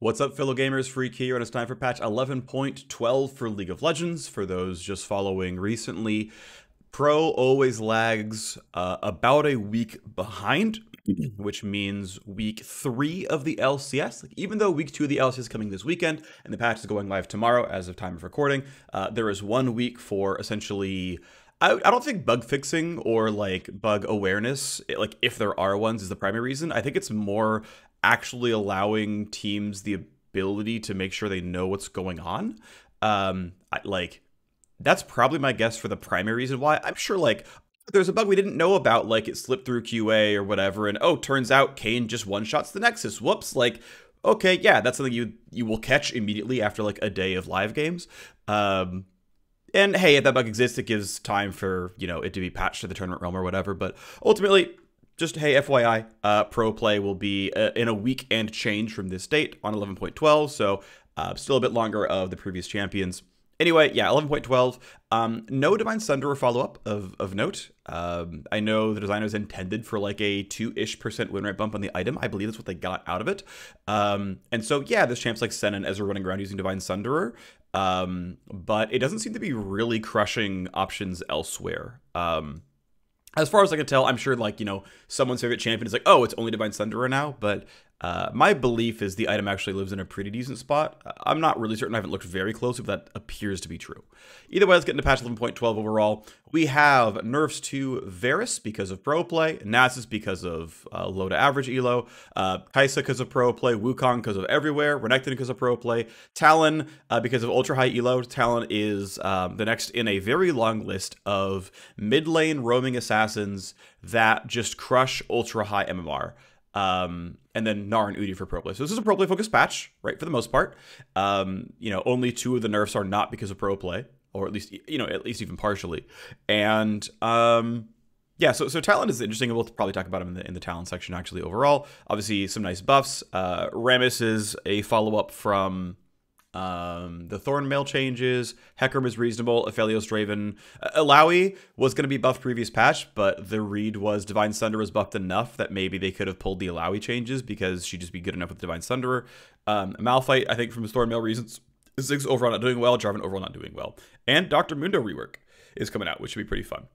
What's up, fellow gamers? Phreak here, and it's time for patch 11.12 for League of Legends. For those just following recently, Pro always lags about a week behind, which means week 3 of the LCS. Even though week 2 of the LCS is coming this weekend, and the patch is going live tomorrow as of time of recording, there is 1 week for essentially... I don't think bug fixing or like bug awareness, like if there are ones, is the primary reason. I think it's more actually allowing teams the ability to make sure they know what's going on. That's probably my guess for the primary reason why. I'm sure like there's a bug we didn't know about, like it slipped through QA or whatever, and oh, turns out Kane just one-shots the Nexus. Whoops, like, okay, yeah, that's something you will catch immediately after like a day of live games. And hey, if that bug exists, it gives time for, you know, it to be patched to the tournament realm or whatever. But ultimately, just hey, FYI, Pro Play will be in a week and change from this date on 11.12. So still a bit longer of the previous champions. Anyway, yeah, 11.12. No Divine Sunderer follow-up of note. I know the designers intended for like a 2-ish% win rate bump on the item. I believe that's what they got out of it. And so, yeah, this champ's like Sen and Ezra running around using Divine Sunderer. But it doesn't seem to be really crushing options elsewhere. As far as I can tell, I'm sure, like, you know, someone's favorite champion is like, oh, it's only Divine Sunderer now, but my belief is the item actually lives in a pretty decent spot. I'm not really certain. I haven't looked very closely, but that appears to be true. Either way, let's get into patch 11.12 overall. We have nerfs to Varus because of pro play, Nasus because of low to average elo, Kai'Sa because of pro play, Wukong because of everywhere, Renekton because of pro play, Talon because of ultra high elo. Talon is the next in a very long list of mid lane roaming assassins that just crush ultra high MMR. And then Gnar and Udi for pro play. So this is a pro play focused patch, right, for the most part. You know, only 2 of the nerfs are not because of pro play, or at least, you know, at least even partially. And yeah, so Talon is interesting, and we'll probably talk about him in the Talon section actually overall. Obviously, some nice buffs. Rammus is a follow-up from the Thornmail changes. Hecarim is reasonable. Aphelios Draven. Illaoi was going to be buffed previous patch, but the read was Divine Sunderer was buffed enough that maybe they could have pulled the Illaoi changes because she'd just be good enough with Divine Sunderer. Malphite, I think from Thornmail reasons. Ziggs overall not doing well. Jarvan overall not doing well. And Dr. Mundo rework is coming out, which should be pretty fun.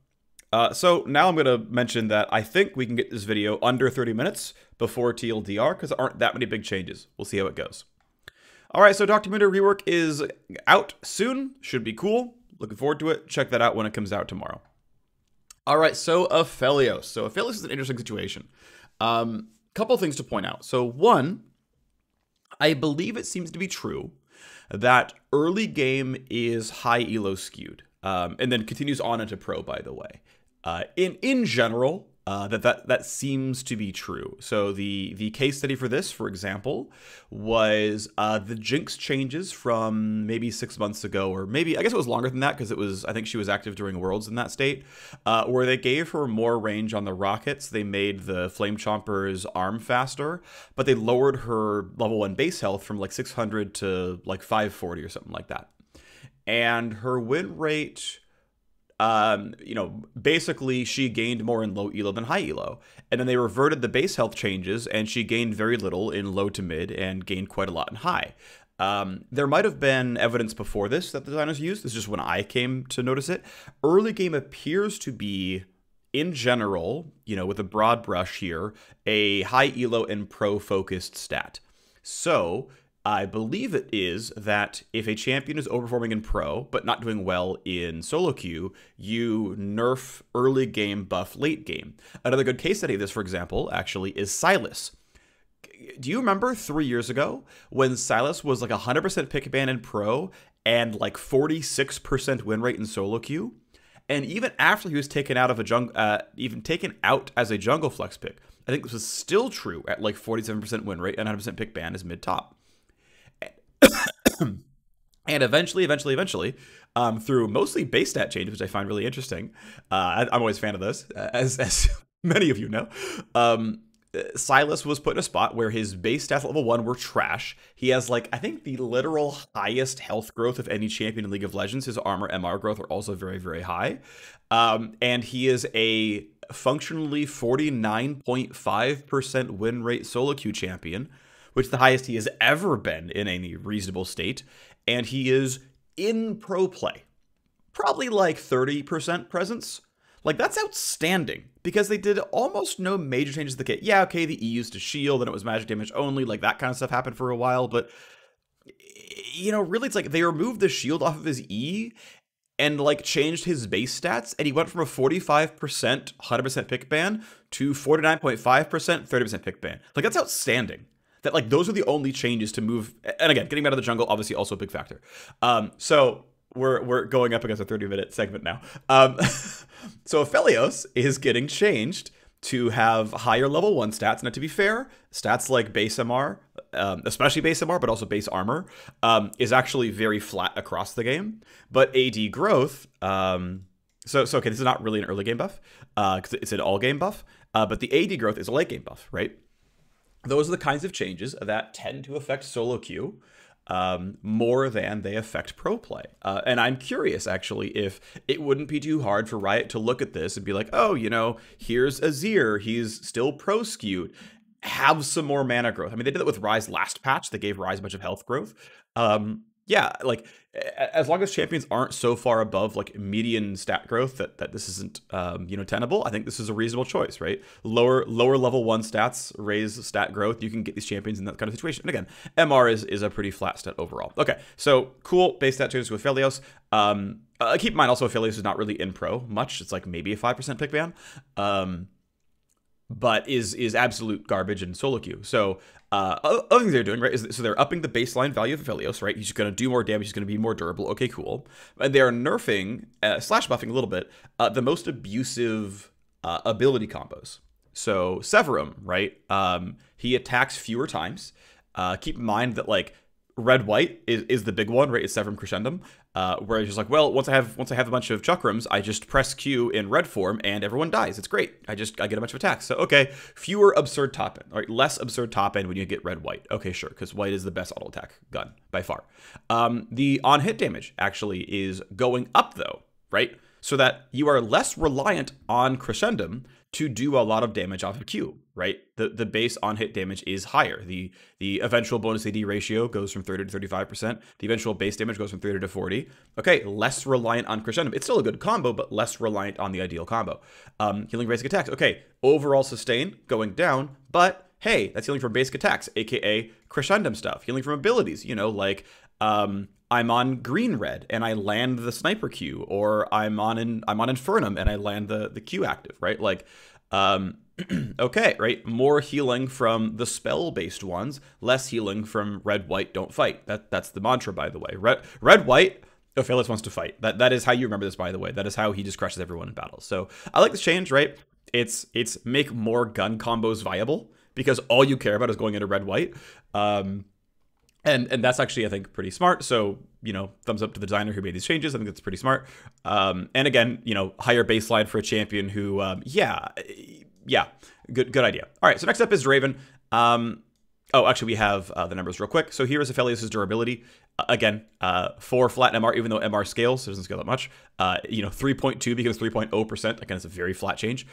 So now I'm going to mention that I think we can get this video under 30 minutes before TLDR because there aren't that many big changes. We'll see how it goes. All right, so Dr. Mundo rework is out soon. Should be cool. Looking forward to it. Check that out when it comes out tomorrow. All right, so Aphelios. So Aphelios is an interesting situation. Couple things to point out. So one, I believe it seems to be true that early game is high elo skewed, and then continues on into pro, by the way. In general, that seems to be true. So the case study for this, for example, was the Jinx changes from maybe 6 months ago, or maybe, I guess it was longer than that, because it was, I think she was active during Worlds in that state, where they gave her more range on the rockets. They made the Flame Chomper's arm faster, but they lowered her level 1 base health from like 600 to like 540 or something like that. And her win rate... you know, basically she gained more in low elo than high elo. And then they reverted the base health changes, and she gained very little in low to mid and gained quite a lot in high. There might have been evidence before this that the designers used. This is just when I came to notice it. Early game appears to be, in general, you know, with a broad brush here, a high elo and pro focused stat. So I believe it is that if a champion is overperforming in pro, but not doing well in solo queue, you nerf early game, buff late game. Another good case study of this, for example, actually is Sylas. Do you remember 3 years ago when Sylas was like 100% pick ban in pro and like 46% win rate in solo queue? And even after he was taken out of a even taken out as a jungle flex pick, I think this was still true at like 47% win rate and 100% pick ban is mid top. And eventually, through mostly base stat changes, which I find really interesting, I'm always a fan of this, as many of you know, Sylas was put in a spot where his base stats level 1 were trash. He has, like, I think the literal highest health growth of any champion in League of Legends. His armor MR growth are also very, very high. And he is a functionally 49.5% win rate solo queue champion which is the highest he has ever been in any reasonable state. And he is in pro play. Probably like 30% presence. Like, that's outstanding, because they did almost no major changes to the kit. Yeah, okay, the E used to shield, and it was magic damage only. Like, that kind of stuff happened for a while, but, you know, really, it's like they removed the shield off of his E and, like, changed his base stats, and he went from a 45% 100% pick ban to 49.5% 30% pick ban. Like, that's outstanding. That, like, those are the only changes to move. And again, getting him out of the jungle, obviously also a big factor. So we're going up against a 30-minute segment now. So Aphelios is getting changed to have higher level 1 stats. Now, to be fair, stats like base MR, especially base MR, but also base armor, is actually very flat across the game. But AD growth, okay, this is not really an early game buff, because it's an all game buff, but the AD growth is a late game buff, right? Those are the kinds of changes that tend to affect solo queue more than they affect pro play. And I'm curious, actually, if it wouldn't be too hard for Riot to look at this and be like, oh, you know, here's Azir, he's still pro skewed, have some more mana growth. I mean, they did that with Ryze last patch. They gave Ryze a bunch of health growth. Yeah, like, as long as champions aren't so far above, like, median stat growth that this isn't, you know, tenable, I think this is a reasonable choice, right? Lower level 1 stats raise stat growth. You can get these champions in that kind of situation. And again, MR is a pretty flat stat overall. Okay, so cool base stat changes with Aphelios. Keep in mind also, Aphelios is not really in pro much. It's like maybe a 5% pick ban. But is absolute garbage in solo queue. So other things they're doing, right, is so they're upping the baseline value of Aphelios, right? He's going to do more damage. He's going to be more durable. Okay, cool. And they are nerfing, slash buffing a little bit, the most abusive ability combos. So Severum, right? He attacks fewer times. Keep in mind that, like, red-white is the big one, right? It's Severum Crescendum, where it's just like, well, once I have a bunch of chakrams, I just press Q in red form and everyone dies. It's great. I get a bunch of attacks. So okay, fewer absurd top end, right? Less absurd top end when you get red-white. Okay, sure, because white is the best auto attack gun by far. The on hit damage actually is going up though, right? So that you are less reliant on Crescendum to do a lot of damage off of Q, right? The base on hit damage is higher. The eventual bonus AD ratio goes from 30 to 35%. The eventual base damage goes from 30 to 40. Okay, less reliant on Crescendum. It's still a good combo, but less reliant on the ideal combo. Healing basic attacks. Okay, overall sustain going down, but hey, that's healing from basic attacks, aka Crescendum stuff. Healing from abilities, you know, like I'm on green red and I land the sniper Q, or I'm on Infernum and I land the Q active, right? Like, okay, right? More healing from the spell-based ones, less healing from red, white, don't fight. That's the mantra, by the way. Red, white, Aphelios wants to fight. That is how you remember this, by the way. That is how he just crushes everyone in battle. So I like this change, right? It's make more gun combos viable, because all you care about is going into red, white. And that's actually, I think, pretty smart. So, you know, thumbs up to the designer who made these changes. I think that's pretty smart. And again, you know, higher baseline for a champion who, yeah, good idea. All right, so next up is Draven. Oh, actually, we have the numbers real quick. So here is Aphelios' durability. Again, 4 flat MR, even though MR scales, so it doesn't scale that much. You know, 3.2 becomes 3.0%. Again, it's a very flat change.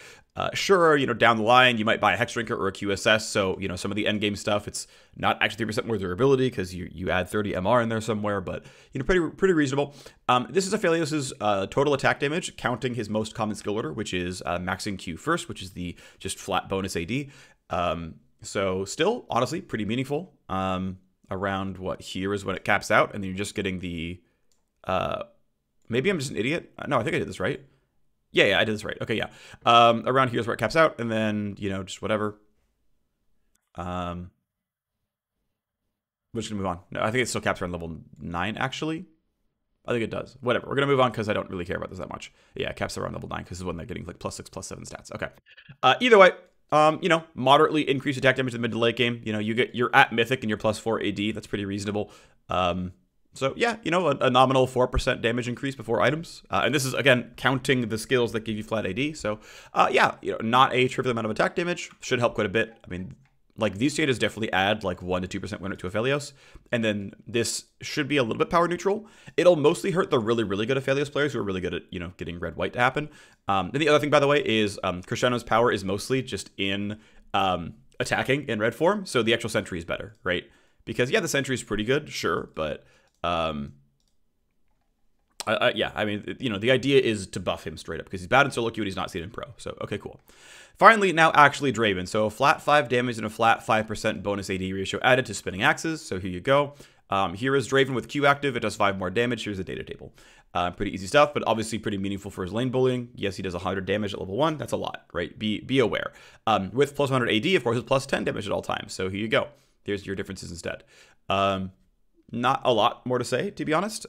Sure, you know, down the line, you might buy a Hex Drinker or a QSS. So, you know, some of the endgame stuff, it's not actually 3% more durability because you add 30 MR in there somewhere, but, you know, pretty reasonable. This is Aphelios' total attack damage, counting his most common skill order, which is maxing Q first, which is the just flat bonus AD. So still, honestly, pretty meaningful. Around what here is when it caps out, and then you're just getting the, maybe I'm just an idiot. No, I think I did this right. Yeah, I did this right. Okay, yeah. Around here is where it caps out, and then, you know, just whatever. We're just gonna move on. No, I think it still caps around level 9, actually. I think it does. Whatever. We're gonna move on because I don't really care about this that much. Yeah, it caps around level 9 because this is when they're getting like +6, +7 stats. Okay. Either way, you know, moderately increased attack damage in the mid to late game. You know, you're at Mythic and you're +4 AD. That's pretty reasonable. So yeah, you know, a nominal 4% damage increase before items. And this is, again, counting the skills that give you flat AD. So yeah, you know, not a trivial amount of attack damage. Should help quite a bit. I mean, like, these changes definitely add like 1 to 2% win rate to Aphelios. And then this should be a little bit power neutral. It'll mostly hurt the really, really good Aphelios players who are really good at, you know, getting red-white to happen. And the other thing, by the way, is Crescendo's power is mostly just in attacking in red form, so the actual sentry is better, right? Because, yeah, the sentry is pretty good, sure, but, yeah, I mean, you know, the idea is to buff him straight up, because he's bad in solo queue and he's not seen in pro, so, okay, cool. Finally, now actually Draven, so a flat 5 damage and a flat 5% bonus AD ratio added to spinning axes, so here you go. Here is Draven with Q active, it does 5 more damage, here's the data table. Pretty easy stuff, but obviously pretty meaningful for his lane bullying. Yes, he does 100 damage at level 1, that's a lot, right? Be aware. With plus 100 AD, of course, it's plus 10 damage at all times, so here you go. There's your differences instead. Not a lot more to say, to be honest.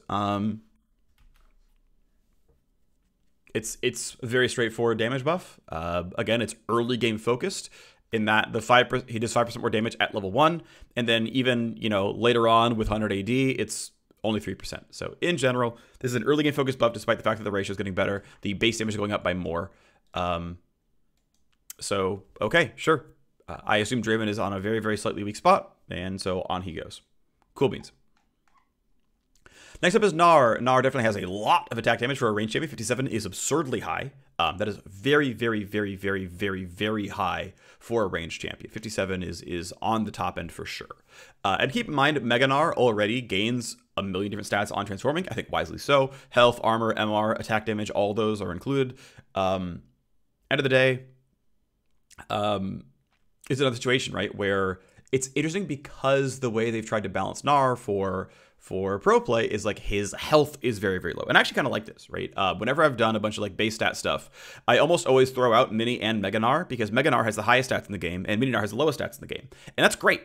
It's a very straightforward damage buff. Again, it's early game focused in that the 5% he does 5% more damage at level 1, and then even, you know, later on with 100 AD, it's only 3%. So in general, this is an early game focused buff, despite the fact that the ratio is getting better. The base damage is going up by more. So okay, sure. I assume Draven is on a very, very slightly weak spot, and so on he goes. Cool beans. Next up is Gnar. Gnar definitely has a lot of attack damage for a range champion. 57 is absurdly high. That is very, very, very, very, very, very high for a ranged champion. 57 is on the top end for sure. And keep in mind, Mega Gnar already gains a million different stats on transforming. I think wisely so. Health, armor, MR, attack damage, all those are included. End of the day, it's another situation, right, where it's interesting because the way they've tried to balance Gnar for pro play is like his health is very, very low. And I actually kind of like this, right? Whenever I've done a bunch of like base stat stuff, I almost always throw out Mini and Mega Gnar because Mega Gnar has the highest stats in the game and Mini Gnar has the lowest stats in the game. And that's great.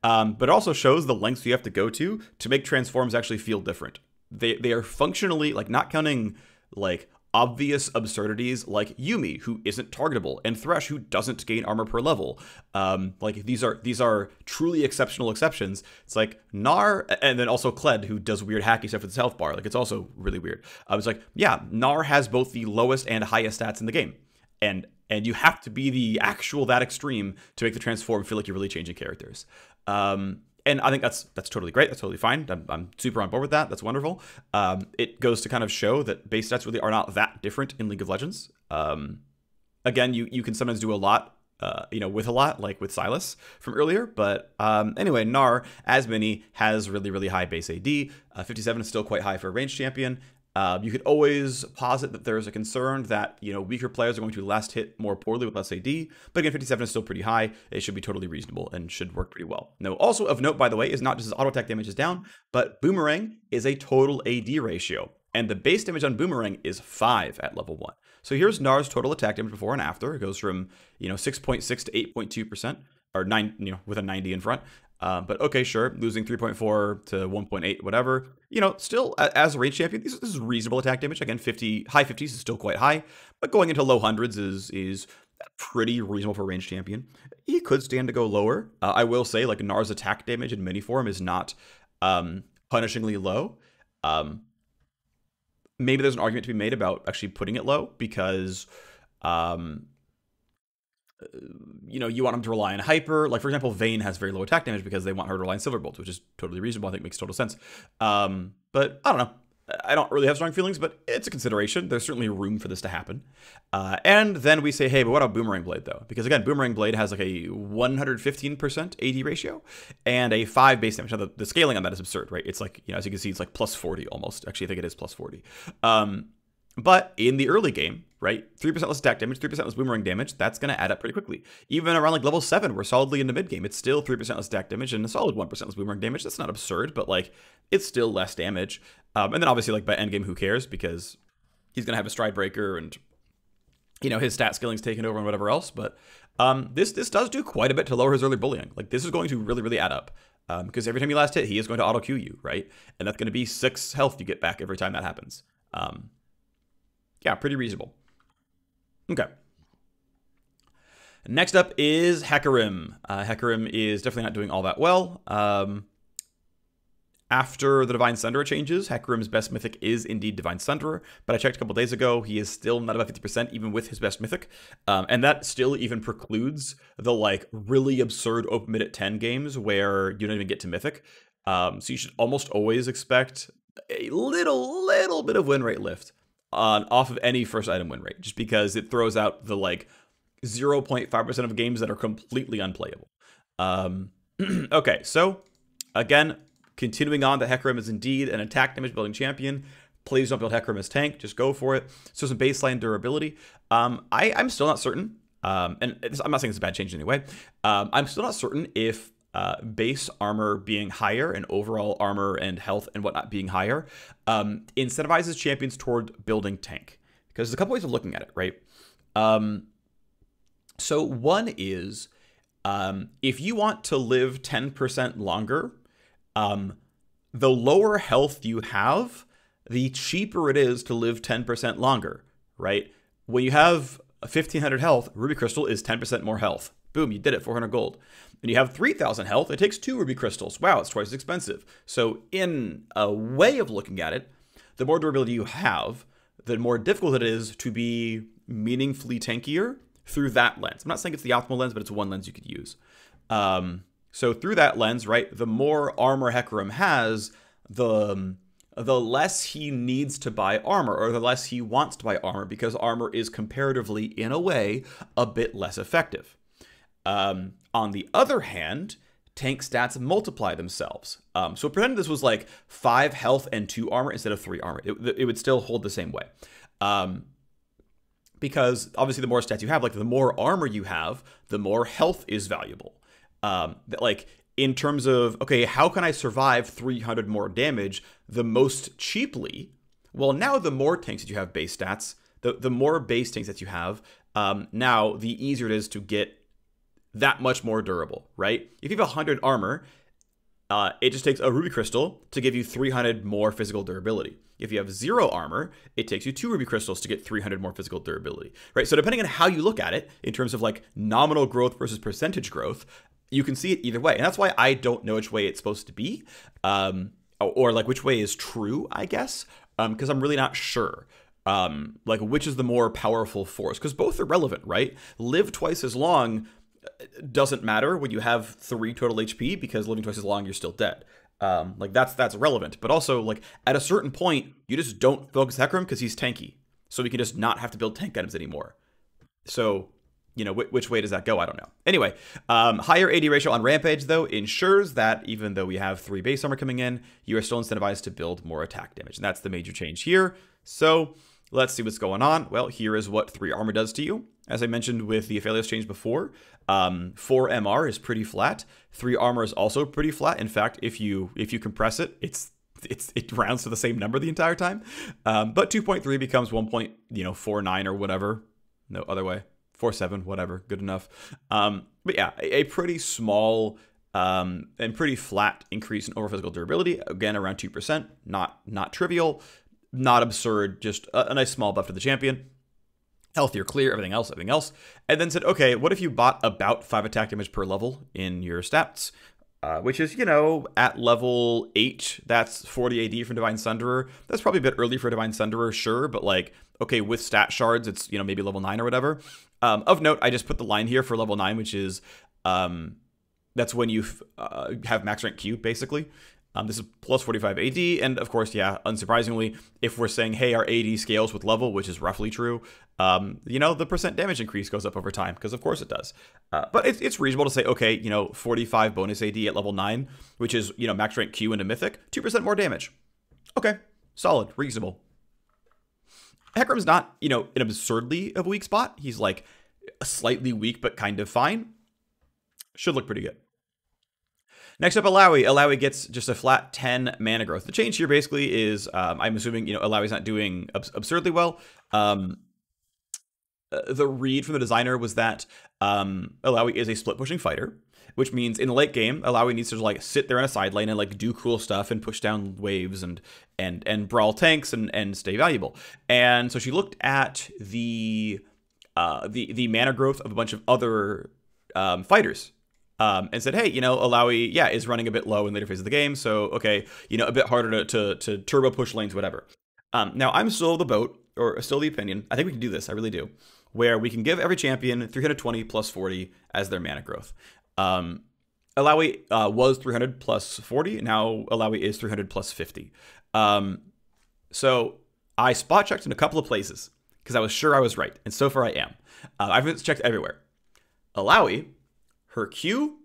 But it also shows the lengths you have to go to make transforms actually feel different. They are functionally, like, not counting like obvious absurdities like Yuumi, who isn't targetable, and Thresh, who doesn't gain armor per level. Like these are truly exceptional exceptions. It's like Gnar, and then also Kled, who does weird hacky stuff with his health bar. Like, it's also really weird. It's like, yeah, Gnar has both the lowest and highest stats in the game, and you have to be the actual that extreme to make the transform feel like you're really changing characters. And I think that's totally great. That's totally fine. I'm super on board with that. That's wonderful. It goes to kind of show that base stats really are not that different in League of Legends. Again, you can sometimes do a lot, you know, with a lot, like with Sylas from earlier. But anyway, Gnar, as Mini, has really, really high base AD. 57 is still quite high for a ranged champion. You could always posit that there's a concern that, you know, weaker players are going to last hit more poorly with less AD, but again, 57 is still pretty high. It should be totally reasonable and should work pretty well. Now, also of note, by the way, is not just his auto attack damage is down, but Boomerang is a total AD ratio, and the base damage on Boomerang is 5 at level 1. So here's Gnar's total attack damage before and after. It goes from, you know, 6.6 to 8.2%, or 9, you know, with a 90 in front. But okay, sure, losing 3.4 to 1.8, whatever. You know, still, as a range champion, this is reasonable attack damage. Again, high 50s is still quite high, but going into low hundreds is pretty reasonable for a range champion. He could stand to go lower. I will say, like, Gnar's attack damage in mini form is not punishingly low. Maybe there's an argument to be made about actually putting it low because you know, you want him to rely on hyper. Like, for example, Vayne has very low attack damage because they want her to rely on Silverbolt, which is totally reasonable. I think makes total sense. But I don't know. I don't really have strong feelings, but it's a consideration. There's certainly room for this to happen. And then we say, hey, but what about Boomerang Blade, though? Because, again, Boomerang Blade has like a 115% AD ratio and a 5 base damage. Now, the scaling on that is absurd, right? It's like, you know, as you can see, it's like plus 40 almost. Actually, I think it is plus 40. But in the early game, right, 3% less attack damage, 3% less boomerang damage, that's going to add up pretty quickly. Even around like level 7, we're solidly in the mid game. It's still 3% less attack damage and a solid 1% less boomerang damage. That's not absurd, but like, it's still less damage. And then obviously, like, by end game, who cares? Because he's going to have a stride breaker and, you know, his stat skilling's taken over and whatever else. But this does do quite a bit to lower his early bullying. Like, this is going to really, really add up. Because every time you last hit, he is going to auto Q you, right? And that's going to be 6 health you get back every time that happens. Yeah, pretty reasonable. Okay. Next up is Hecarim. Hecarim is definitely not doing all that well. After the Divine Sunderer changes, Hecarim's best mythic is indeed Divine Sunderer, but I checked a couple days ago, he is still not above 50% even with his best mythic, and that still even precludes the like really absurd open mid at 10 games where you don't even get to mythic. So you should almost always expect a little bit of win rate lift off of any first item win rate, just because it throws out the like 0.5% of games that are completely unplayable. Okay, so again, continuing on, the Hecarim is indeed an attack damage building champion. Please don't build Hecarim as tank, just go for it. So some baseline durability. I'm still not certain, and I'm not saying it's a bad change in any way. I'm still not certain if base armor being higher and overall armor and health and whatnot being higher incentivizes champions toward building tank. Because there's a couple ways of looking at it, right? So one is if you want to live 10% longer, the lower health you have, the cheaper it is to live 10% longer, right? When you have 1,500 health, Ruby Crystal is 10% more health. Boom, you did it, 400 gold. When you have 3,000 health, it takes 2 Ruby Crystals. Wow, it's twice as expensive. So in a way of looking at it, the more durability you have, the more difficult it is to be meaningfully tankier through that lens. I'm not saying it's the optimal lens, but it's one lens you could use. So through that lens, right, the more armor Hecarim has, the less he needs to buy armor, or the less he wants to buy armor, because armor is comparatively, in a way, a bit less effective. On the other hand, tank stats multiply themselves. So pretend this was like 5 health and 2 armor instead of 3 armor. It would still hold the same way. Because obviously the more stats you have, like the more armor you have, the more health is valuable. Like in terms of, okay, how can I survive 300 more damage the most cheaply? Well, now the more tanks that you have base stats, the more base tanks that you have, now the easier it is to get that much more durable, right? If you have 100 armor, it just takes a Ruby Crystal to give you 300 more physical durability. If you have 0 armor, it takes you 2 Ruby Crystals to get 300 more physical durability, right? So depending on how you look at it, in terms of like nominal growth versus percentage growth, you can see it either way. And that's why I don't know which way it's supposed to be, or like which way is true, I guess, because I'm really not sure. Like which is the more powerful force, because both are relevant, right? Live twice as long doesn't matter when you have 3 total HP, because living twice as long, you're still dead. Like that's relevant, but also like at a certain point, you just don't focus Hecarim because he's tanky, so we can just not have to build tank items anymore. So, you know, which way does that go? I don't know. Anyway, higher AD ratio on Rampage though ensures that even though we have 3 base armor coming in, you are still incentivized to build more attack damage, and that's the major change here. So let's see what's going on. Well, here is what 3 armor does to you. As I mentioned with the Aphelios change before, 4 MR is pretty flat. 3 armor is also pretty flat. In fact, if you compress it, it rounds to the same number the entire time. But 2.3 becomes 1.49 or whatever. No other way. 4.7, whatever. Good enough. But yeah, a pretty small and pretty flat increase in overall physical durability. Again, around 2%. Not trivial. Not absurd. Just a nice small buff to the champion. Healthier, clear, everything else. And then said, okay, what if you bought about 5 attack damage per level in your stats? Which is, you know, at level 8, that's 40 AD from Divine Sunderer. That's probably a bit early for Divine Sunderer, sure, but like, okay, with stat shards, it's, you know, maybe level 9 or whatever. Of note, I just put the line here for level 9, which is, that's when you have max rank Q, basically. This is plus 45 AD, and of course, yeah, unsurprisingly, if we're saying, hey, our AD scales with level, which is roughly true, you know, the percent damage increase goes up over time, because of course it does. But it's reasonable to say, okay, you know, 45 bonus AD at level 9, which is, you know, max rank Q into Mythic, 2% more damage. Okay, solid, reasonable. Hecarim's not, you know, an absurdly of a weak spot. He's like slightly weak, but kind of fine. Should look pretty good. Next up, Illaoi. Illaoi gets just a flat 10 mana growth. The change here basically is, I'm assuming, you know, Illaoi's not doing absurdly well. The read from the designer was that Illaoi is a split-pushing fighter, which means in the late game, Illaoi needs to like sit there in a side lane and like do cool stuff and push down waves and brawl tanks and stay valuable. And so she looked at the mana growth of a bunch of other fighters. And said, hey, you know, Illaoi, yeah, is running a bit low in later phases of the game, so, okay, you know, a bit harder to turbo push lanes, whatever. Now, I'm still the boat, or still the opinion, I think we can do this, I really do, where we can give every champion 320 plus 40 as their mana growth. Illaoi was 300 plus 40, now Illaoi is 300 plus 50. So I spot checked in a couple of places, because I was sure I was right, and so far I am. I've checked everywhere. Illaoi, her Q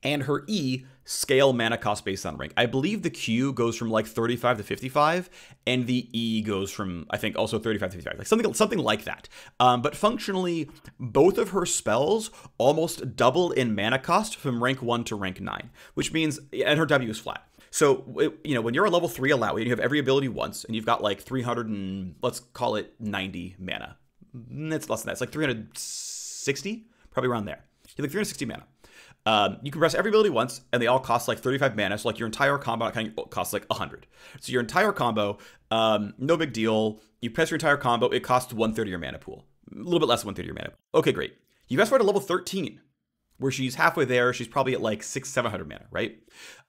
and her E scale mana cost based on rank. I believe the Q goes from like 35 to 55, and the E goes from, I think, also 35 to 55, like something like that. But functionally, both of her spells almost double in mana cost from rank 1 to rank 9, which means, and her W is flat. So, when you're a level 3 Illaoi and you have every ability once, and you've got like 300 and, let's call it 90 mana. It's less than that. It's like 360, probably around there. You have like 360 mana. You can press every ability once, and they all cost like 35 mana. So like your entire combo kind of costs like 100. So your entire combo, no big deal. You press your entire combo, it costs 1/3 of your mana pool. A little bit less than 1/3 of your mana pool. Okay, great. You fast forward to level 13, where she's halfway there. She's probably at like 600-700 mana, right?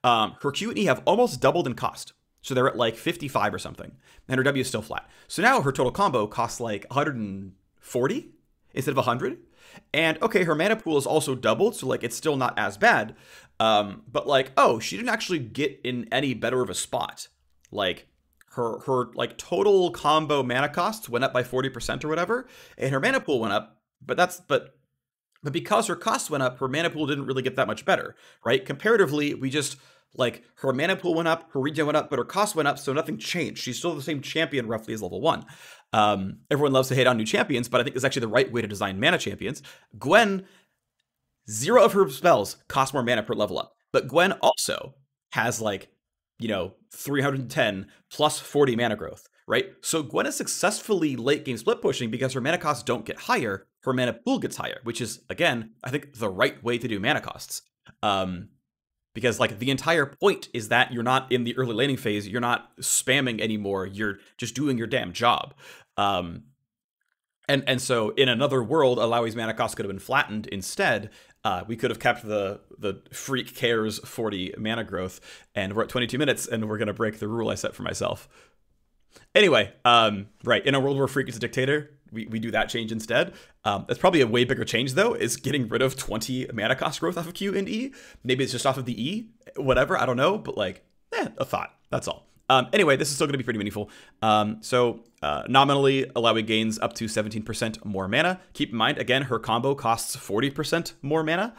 Her Q and E have almost doubled in cost. So they're at like 55 or something. And her W is still flat. So now her total combo costs like 140 instead of 100. And okay, her mana pool is also doubled, so like it's still not as bad. But like, oh, she didn't actually get in any better of a spot. Like her like total combo mana costs went up by 40% or whatever, and her mana pool went up. But because her costs went up, her mana pool didn't really get that much better, right? Comparatively, we just like her mana pool went up, her regen went up, but her cost went up, so nothing changed. She's still the same champion roughly as level 1. Everyone loves to hate on new champions, but I think it's actually the right way to design mana champions. Gwen, 0 of her spells cost more mana per level up, but Gwen also has like, 310 plus 40 mana growth, right? So Gwen is successfully late game split pushing because her mana costs don't get higher, her mana pool gets higher, which is, again, I think the right way to do mana costs. Because like the entire point is that you're not in the early laning phase, you're not spamming anymore, you're just doing your damn job. And so in another world, Illaoi's mana cost could have been flattened. Instead, we could have kept the Phreak cares 40 mana growth, and we're at 22 minutes, and we're gonna break the rule I set for myself. Anyway, right, in a world where Phreak is a dictator, we do that change instead. That's probably a way bigger change, though, is getting rid of 20 mana cost growth off of Q and E. Maybe it's just off of the E, whatever, I don't know, but like, a thought, that's all. Anyway, this is still going to be pretty meaningful. Nominally, Illaoi gains up to 17% more mana. Keep in mind, again, her combo costs 40% more mana.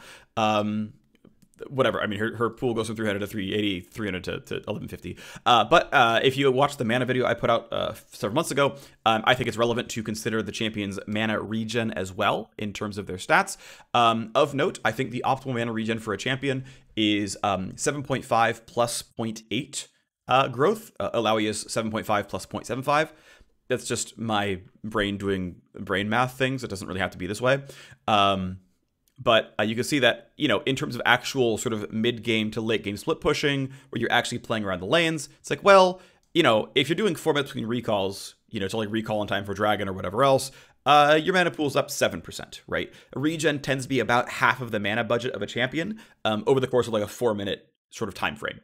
Whatever, I mean, her pool goes from 300 to 380, 300 to 1150. But if you watch the mana video I put out several months ago, I think it's relevant to consider the champion's mana regen as well in terms of their stats. Of note, I think the optimal mana regen for a champion is 7.5 plus 0.8 growth. Illaoi is 7.5 plus 0.75. That's just my brain doing brain math things. It doesn't really have to be this way. But you can see that, in terms of actual sort of mid-game to late-game split pushing, where you're actually playing around the lanes, it's like, well, if you're doing 4 minutes between recalls, to like recall in time for Dragon or whatever else, your mana pool's up 7%, right? Regen tends to be about half of the mana budget of a champion over the course of like a 4-minute sort of time frame.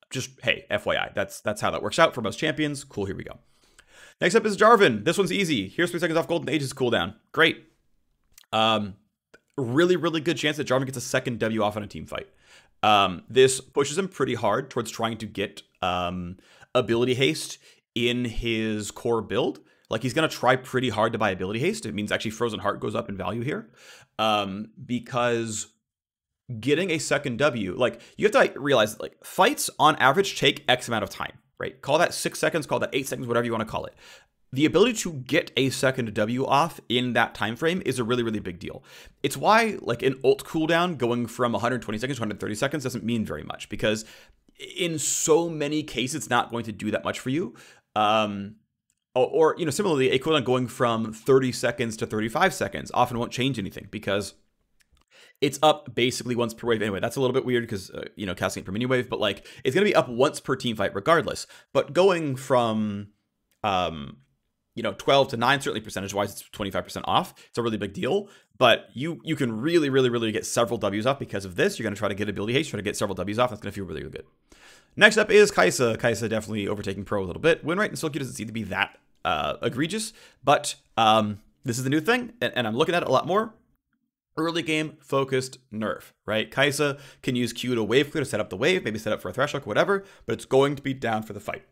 Just, hey, FYI, that's how that works out for most champions. Cool, here we go. Next up is Jarvan. This one's easy. Here's 3 seconds off Golden Age's cooldown. Great. Really, really good chance that Jarvan gets a second W off on a team fight. This pushes him pretty hard towards trying to get ability haste in his core build. Like, he's going to try pretty hard to buy ability haste. It means actually Frozen Heart goes up in value here. Because getting a second W, like, you have to like realize that, like, fights on average take X amount of time, right? Call that 6 seconds, call that 8 seconds, whatever you want to call it. The ability to get a second W off in that time frame is a really, really big deal. It's why, like, an ult cooldown going from 120 seconds to 130 seconds doesn't mean very much, because in so many cases, it's not going to do that much for you. Or similarly, a cooldown going from 30 seconds to 35 seconds often won't change anything, because it's up basically once per wave. Anyway, that's a little bit weird because, casting it per mini wave, but like, it's going to be up once per team fight regardless. But going from, 12 to 9, certainly percentage-wise, it's 25% off. It's a really big deal, but you can really, really, really get several Ws off because of this. You're going to try to get ability haste, try to get several Ws off. That's going to feel really, really good. Next up is Kai'Sa. Kai'Sa definitely overtaking Pro a little bit. Win rate and skill Q doesn't seem to be that egregious, but this is the new thing, and I'm looking at it a lot more. Early game focused nerf, right? Kai'Sa can use Q to wave clear to set up the wave, maybe set up for a threshold, whatever, but it's going to be down for the fight.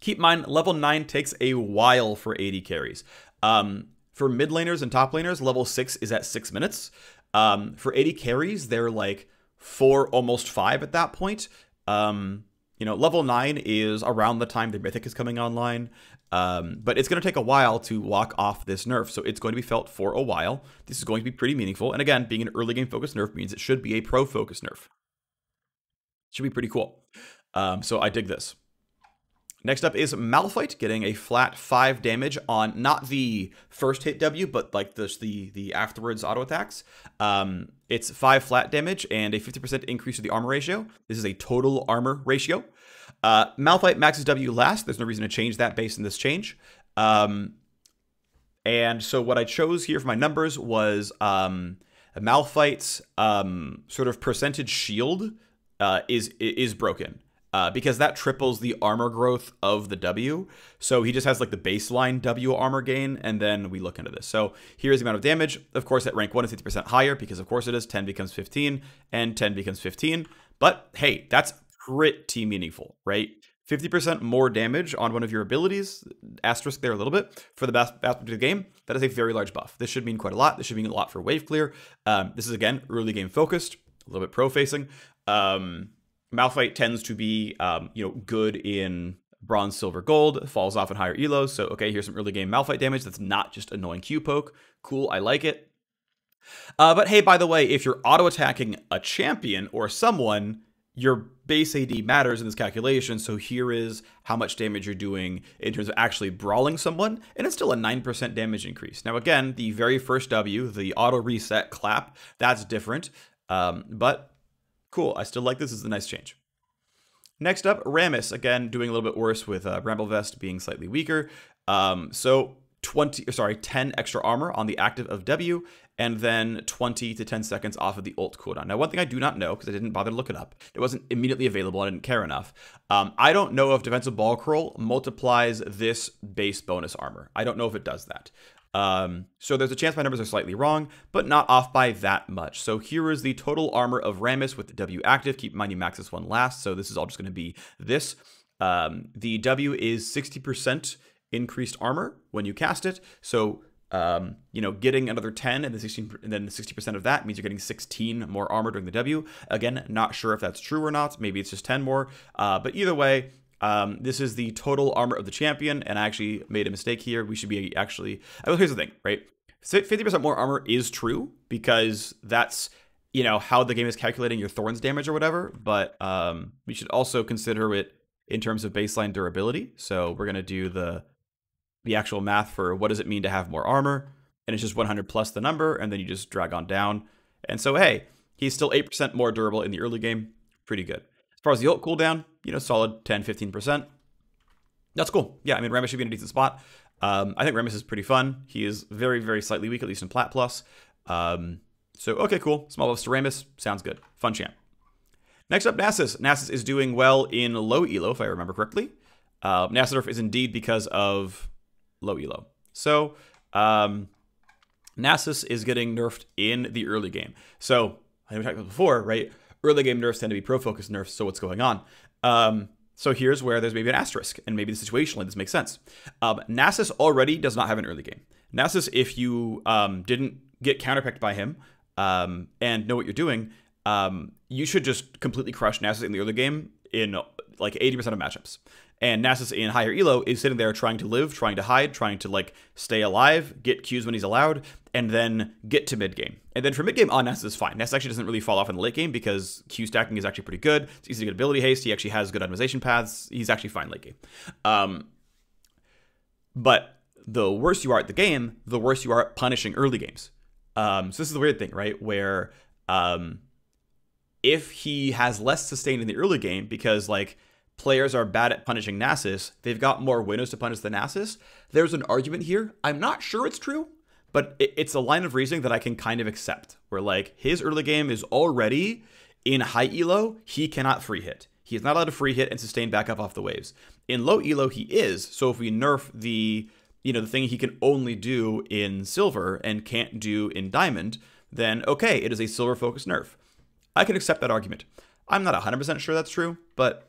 Keep in mind, level 9 takes a while for AD carries. For mid laners and top laners, level 6 is at 6 minutes. For AD carries, they're like 4, almost 5 at that point. Level 9 is around the time the Mythic is coming online. But it's going to take a while to walk off this nerf, so it's going to be felt for a while. This is going to be pretty meaningful. And again, being an early game focused nerf means it should be a pro focused nerf. Should be pretty cool. So I dig this. Next up is Malphite getting a flat 5 damage on not the first hit W, but like the afterwards auto attacks. It's 5 flat damage and a 50% increase to the armor ratio. This is a total armor ratio. Malphite maxes W last. There's no reason to change that based on this change. And so what I chose here for my numbers was Malphite's sort of percentage shield is broken. Because that triples the armor growth of the W. So he just has like the baseline W armor gain, and then we look into this. So here's the amount of damage. Of course, at rank 1 is 50% higher, because of course it is. 10 becomes 15, and 10 becomes 15. But hey, that's pretty meaningful, right? 50% more damage on one of your abilities, asterisk there a little bit, for the vast majority of the game. That is a very large buff. This should mean quite a lot. This should mean a lot for wave clear. This is, again, early game focused, a little bit pro-facing. Malphite tends to be, good in bronze, silver, gold, falls off in higher elos. So, okay, here's some early game Malphite damage that's not just annoying Q poke. Cool, I like it. But hey, by the way, if you're auto-attacking a champion or someone, your base AD matters in this calculation. So here is how much damage you're doing in terms of actually brawling someone, and it's still a 9% damage increase. Now, again, the very first W, the auto-reset clap, that's different, but cool. I still like this. This is a nice change. Next up, Rammus, again, doing a little bit worse with Bramblevest being slightly weaker. So 10 extra armor on the active of W, and then 20 to 10 seconds off of the ult cooldown. Now, one thing I do not know, because I didn't bother to look it up, it wasn't immediately available, I didn't care enough. I don't know if Defensive Ball Curl multiplies this base bonus armor. I don't know if it does that. So there's a chance my numbers are slightly wrong, but not off by that much. So here is the total armor of Rammus with the W active. Keep in mind you max this one last, so this is all just going to be this. The W is 60% increased armor when you cast it. So, getting another 10 and then 60% of that means you're getting 16 more armor during the W. Again, not sure if that's true or not. Maybe it's just 10 more. But either way, this is the total armor of the champion, and I actually made a mistake here. We should be actually... Well, here's the thing, right? 50% more armor is true, because that's, how the game is calculating your Thorns damage or whatever, but we should also consider it in terms of baseline durability. So we're going to do the actual math for what does it mean to have more armor, and it's just 100 plus the number, and then you just drag on down. And so, hey, he's still 8% more durable in the early game. Pretty good. As far as the ult cooldown, solid 10-15%. That's cool. Yeah, I mean, Rammus should be in a decent spot. I think Rammus is pretty fun. He is very, very slightly weak, at least in Plat Plus. So, okay, cool. Small buffs to Rammus. Sounds good. Fun champ. Next up, Nasus. Nasus is doing well in low elo, if I remember correctly. Nasus nerf is indeed because of low elo. So, Nasus is getting nerfed in the early game. So, I talked about before, right? Early game nerfs tend to be pro-focused nerfs, so what's going on? So here's where there's maybe an asterisk, and maybe the situationally this makes sense. Nasus already does not have an early game. Nasus, if you didn't get counterpicked by him and know what you're doing, you should just completely crush Nasus in the early game in like 80% of matchups. And Nasus in higher elo is sitting there trying to live, trying to hide, trying to like stay alive, get Qs when he's allowed, and then get to mid game. And then for mid game on, Nasus is fine. Nasus actually doesn't really fall off in the late game because Q stacking is actually pretty good. It's easy to get ability haste. He actually has good optimization paths. He's actually fine late game. But the worse you are at the game, the worse you are at punishing early games. So this is the weird thing, right? Where if he has less sustain in the early game because like players are bad at punishing Nasus, they've got more windows to punish the Nasus. There's an argument here. I'm not sure it's true, but it's a line of reasoning that I can kind of accept. Where like his early game is already in high elo, he cannot free hit. He is not allowed to free hit and sustain back up off the waves. In low elo, he is. So if we nerf the thing he can only do in silver and can't do in diamond, then okay, it is a silver focused nerf. I can accept that argument. I'm not 100% sure that's true, but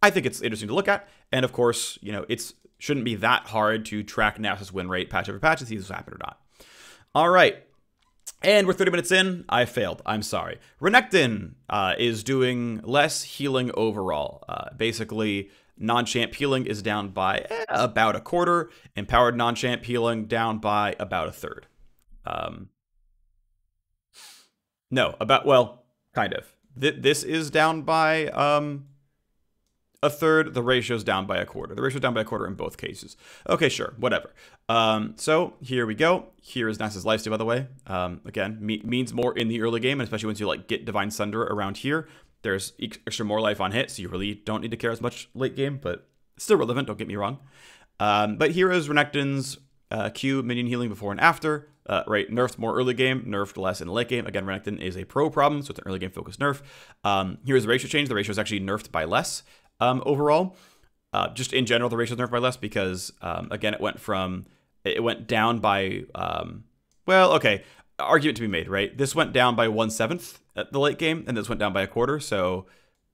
I think it's interesting to look at. And of course, it's shouldn't be that hard to track Nasus win rate patch over patch and see if this happened or not. All right. And we're 30 minutes in. I failed. I'm sorry. Renekton is doing less healing overall. Basically, non-champ healing is down by about a quarter. Empowered non-champ healing down by about a third. No, well, kind of. This is down by a third. The ratio's down by a quarter. The ratio's down by a quarter in both cases. Okay, sure, whatever. So here we go. Here is Nasus lifesteal, by the way. Again, means more in the early game, and especially once you like get Divine Sunder around here. There's extra more life on hit, so you really don't need to care as much late game, but still relevant, don't get me wrong. But here is Renekton's Q minion healing before and after. Right, nerfed more early game, nerfed less in the late game. Again, Renekton is a pro problem, so it's an early game focused nerf. Here's the ratio change. The ratio is actually nerfed by less overall. Just in general, the ratio is nerfed by less because, again, it went down by, well, okay, argument to be made, right? This went down by 1/7 at the late game, and this went down by a quarter. So,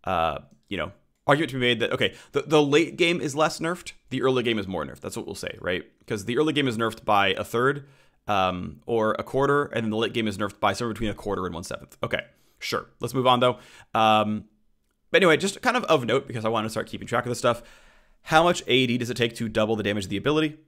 argument to be made that, okay, the late game is less nerfed, the early game is more nerfed. That's what we'll say, right? Because the early game is nerfed by a third or a quarter, and then the late game is nerfed by somewhere between a quarter and 1/7. Okay, sure. Let's move on, though. But anyway, just kind of note, because I want to start keeping track of this stuff, how much AD does it take to double the damage of the ability?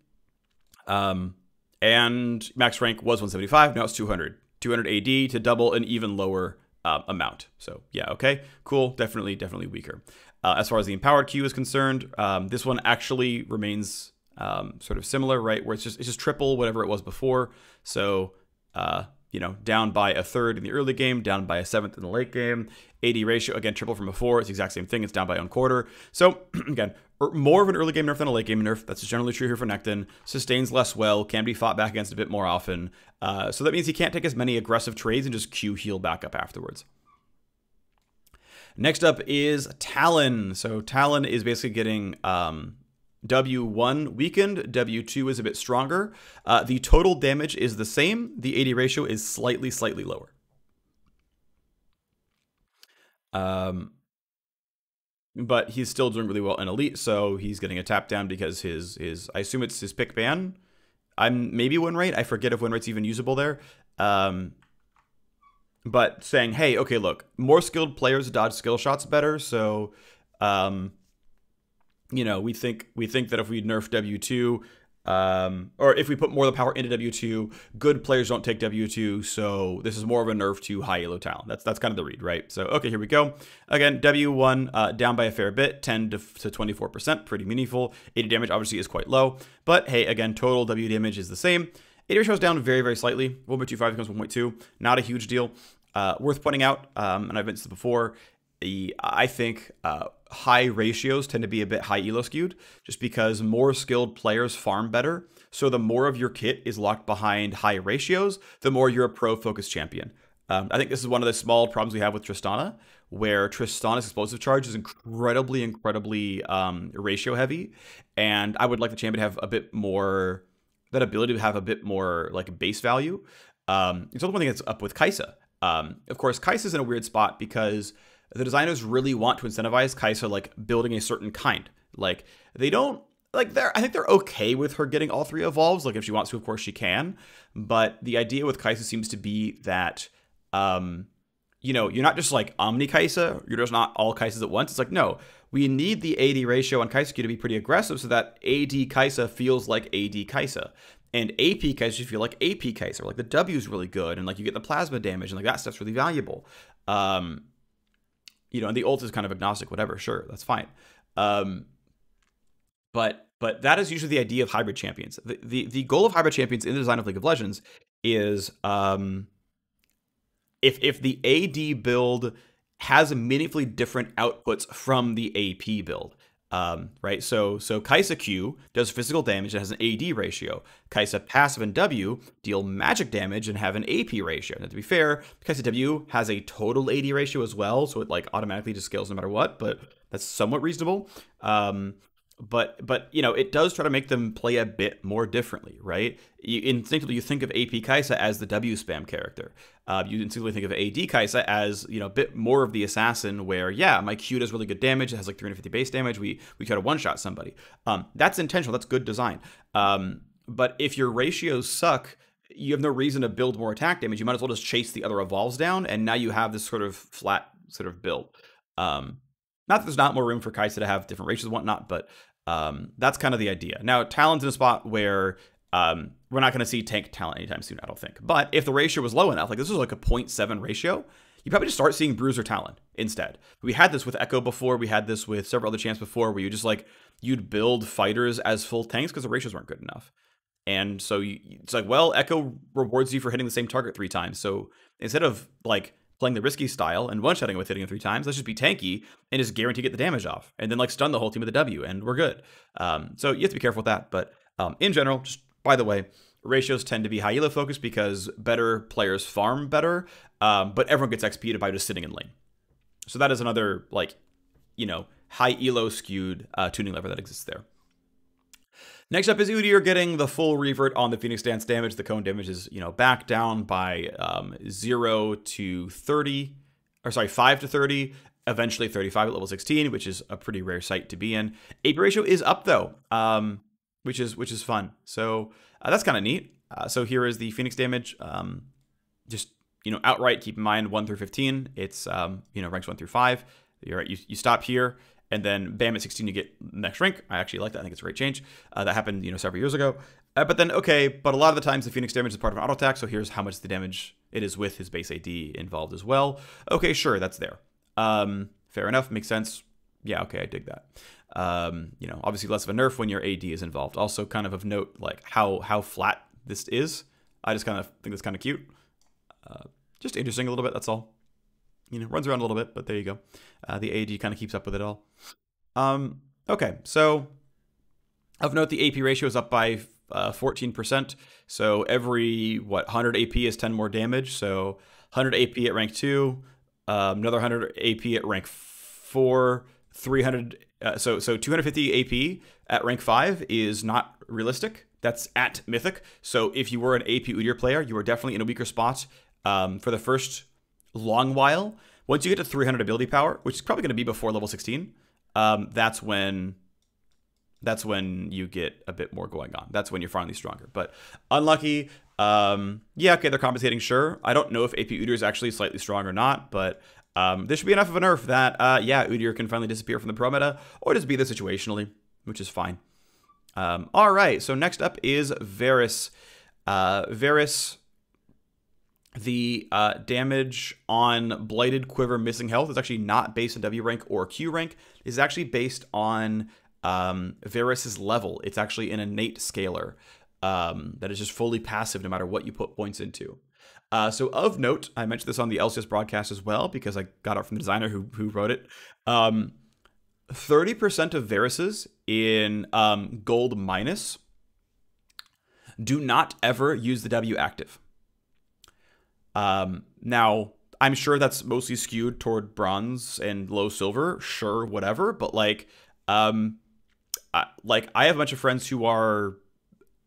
And max rank was 175, now it's 200. 200 AD to double an even lower amount. So yeah, okay, cool, definitely weaker. As far as the empowered Q is concerned, this one actually remains sort of similar, right? Where it's just triple whatever it was before. So down by a third in the early game, down by a seventh in the late game. AD ratio, again, triple from before. It's the exact same thing. It's down by a quarter. So, again, more of an early game nerf than a late game nerf. That's generally true here for Renekton. Sustains less well, can be fought back against a bit more often. So that means he can't take as many aggressive trades and just Q heal back up afterwards. Next up is Talon. So Talon is basically getting W1 weakened, W2 is a bit stronger. The total damage is the same. The AD ratio is slightly lower. But he's still doing really well in Elite, so he's getting a tap down because his I assume it's his pick ban. I'm maybe win rate. I forget if win rate's even usable there. But saying, hey, okay, look, more skilled players dodge skill shots better, so we think that if we nerf W2, or if we put more of the power into W2, good players don't take W2, so this is more of a nerf to high elo talent. That's kind of the read, right? So, okay, here we go. Again, W1 down by a fair bit, 10 to 24%, pretty meaningful. AD damage obviously is quite low, but hey, again, total W damage is the same. AD ratio is down very slightly. 1.25 becomes 1.2, not a huge deal. Worth pointing out, and I've mentioned this before, I think high ratios tend to be a bit high elo skewed, just because more skilled players farm better. So the more of your kit is locked behind high ratios, the more you're a pro-focused champion. I think this is one of the small problems we have with Tristana, where Tristana's explosive charge is incredibly ratio heavy, and I would like the champion to have a bit more, that ability to have a bit more like base value. It's also one thing that's up with Kai'Sa. Of course, Kai'Sa's in a weird spot because the designers really want to incentivize Kai'Sa like building a certain kind. Like they don't like I think they're okay with her getting all three evolves. Like if she wants to, of course she can. But the idea with Kai'Sa seems to be that you're not just like Omni Kai'Sa, you're just not all Kai'Sas at once. It's like, no, we need the AD ratio on Kai'Sa Q to be pretty aggressive so that AD Kai'Sa feels like AD Kai'Sa. And AP Kai'Sa should feel like AP Kai'Sa. Like the W is really good, and like you get the plasma damage, and like that stuff's really valuable. And the ult is kind of agnostic, whatever, sure, that's fine. But that is usually the idea of hybrid champions. The goal of hybrid champions in the design of League of Legends is if the AD build has meaningfully different outputs from the AP build. Right, so Kai'Sa Q does physical damage and has an AD ratio. Kai'Sa passive and W deal magic damage and have an AP ratio. Now, to be fair, Kai'Sa W has a total AD ratio as well, so it like automatically just scales no matter what, but that's somewhat reasonable. but you know, it does try to make them play a bit more differently, right? Instinctively you think of AP Kaisa as the W spam character. You instinctively think of AD Kaisa as, you know, a bit more of the assassin, where yeah, my Q does really good damage, it has like 350 base damage, we try to one shot somebody. That's intentional, that's good design. But if your ratios suck, you have no reason to build more attack damage. You might as well just chase the other evolves down, and now you have this sort of flat sort of build. Not that there's not more room for Kaisa to have different ratios and whatnot, but that's kind of the idea. Now, Talon's in a spot where we're not going to see tank Talon anytime soon, I don't think. But if the ratio was low enough, like this was like a 0.7 ratio, you probably just start seeing Bruiser Talon instead. We had this with Echo before. We had this with several other champs before, where you just like, you'd build fighters as full tanks because the ratios weren't good enough. And so it's like, well, Echo rewards you for hitting the same target 3 times. So instead of like playing the risky style and one-shotting with hitting it 3 times, let's just be tanky and just guarantee to get the damage off, and then like stun the whole team with a W, and we're good. So you have to be careful with that. But in general, just by the way, ratios tend to be high elo focused because better players farm better, but everyone gets XP'd by just sitting in lane. So that is another, like, you know, high elo skewed tuning lever that exists there. Next up is Udyr getting the full revert on the Phoenix Dance damage. The cone damage is, you know, back down by 0 to 30, or sorry, 5 to 30, eventually 35 at level 16, which is a pretty rare sight to be in. AP ratio is up though, which is fun. So that's kind of neat. So here is the Phoenix damage. Just, you know, outright keep in mind 1 through 15. It's you know, ranks 1 through 5. You're right. You stop here. And then bam, at 16 you get next rank. I actually like that. I think it's a great change. That happened, you know, several years ago. But then, okay, but a lot of the times the Phoenix damage is part of an auto attack. So here's how much the damage it is with his base AD involved as well. Okay, sure, that's there. Fair enough, makes sense. Yeah, okay, I dig that. You know, obviously less of a nerf when your AD is involved. Also, kind of note, like how flat this is. I just kind of think it's kind of cute. Just interesting a little bit. That's all. You know, runs around a little bit, but there you go. The AD kind of keeps up with it all. Okay, so of note, the AP ratio is up by 14%. So every, 100 AP is 10 more damage. So 100 AP at rank 2, another 100 AP at rank 4, 300. So 250 AP at rank 5 is not realistic. That's at Mythic. So if you were an AP Udyr player, you were definitely in a weaker spot for the first long while. Once you get to 300 ability power, which is probably going to be before level 16, that's when you get a bit more going on. That's when you're finally stronger. But unlucky, yeah, okay, they're compensating, sure. I don't know if AP Udyr is actually slightly strong or not, but this should be enough of a nerf that, yeah, Udyr can finally disappear from the pro meta, or just be there situationally, which is fine. All right, so next up is Varus. Varus, the damage on Blighted, Quiver, Missing Health is actually not based on W rank or Q rank. It's actually based on Varus's level. It's actually an innate scaler that is just fully passive no matter what you put points into. So of note, I mentioned this on the LCS broadcast as well because I got it from the designer who wrote it. 30% of Varus's in gold minus do not ever use the W active. Now, I'm sure that's mostly skewed toward bronze and low silver, sure, whatever, but like I have a bunch of friends who are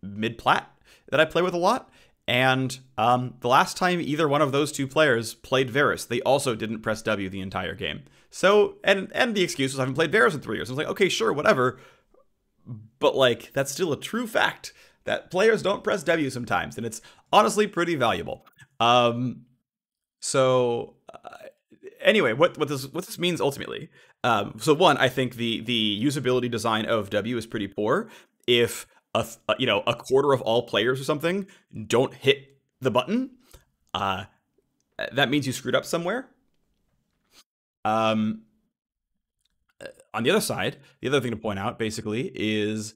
mid-plat that I play with a lot, and the last time either one of those two players played Varus, they also didn't press W the entire game. So, and the excuse was I haven't played Varus in 3 years. I was like, okay, sure, whatever, but like that's still a true fact that players don't press W sometimes, and it's honestly pretty valuable. Anyway, what this means ultimately. So one, I think the usability design of W is pretty poor. If a quarter of all players or something don't hit the button, that means you screwed up somewhere. On the other side, the other thing to point out basically is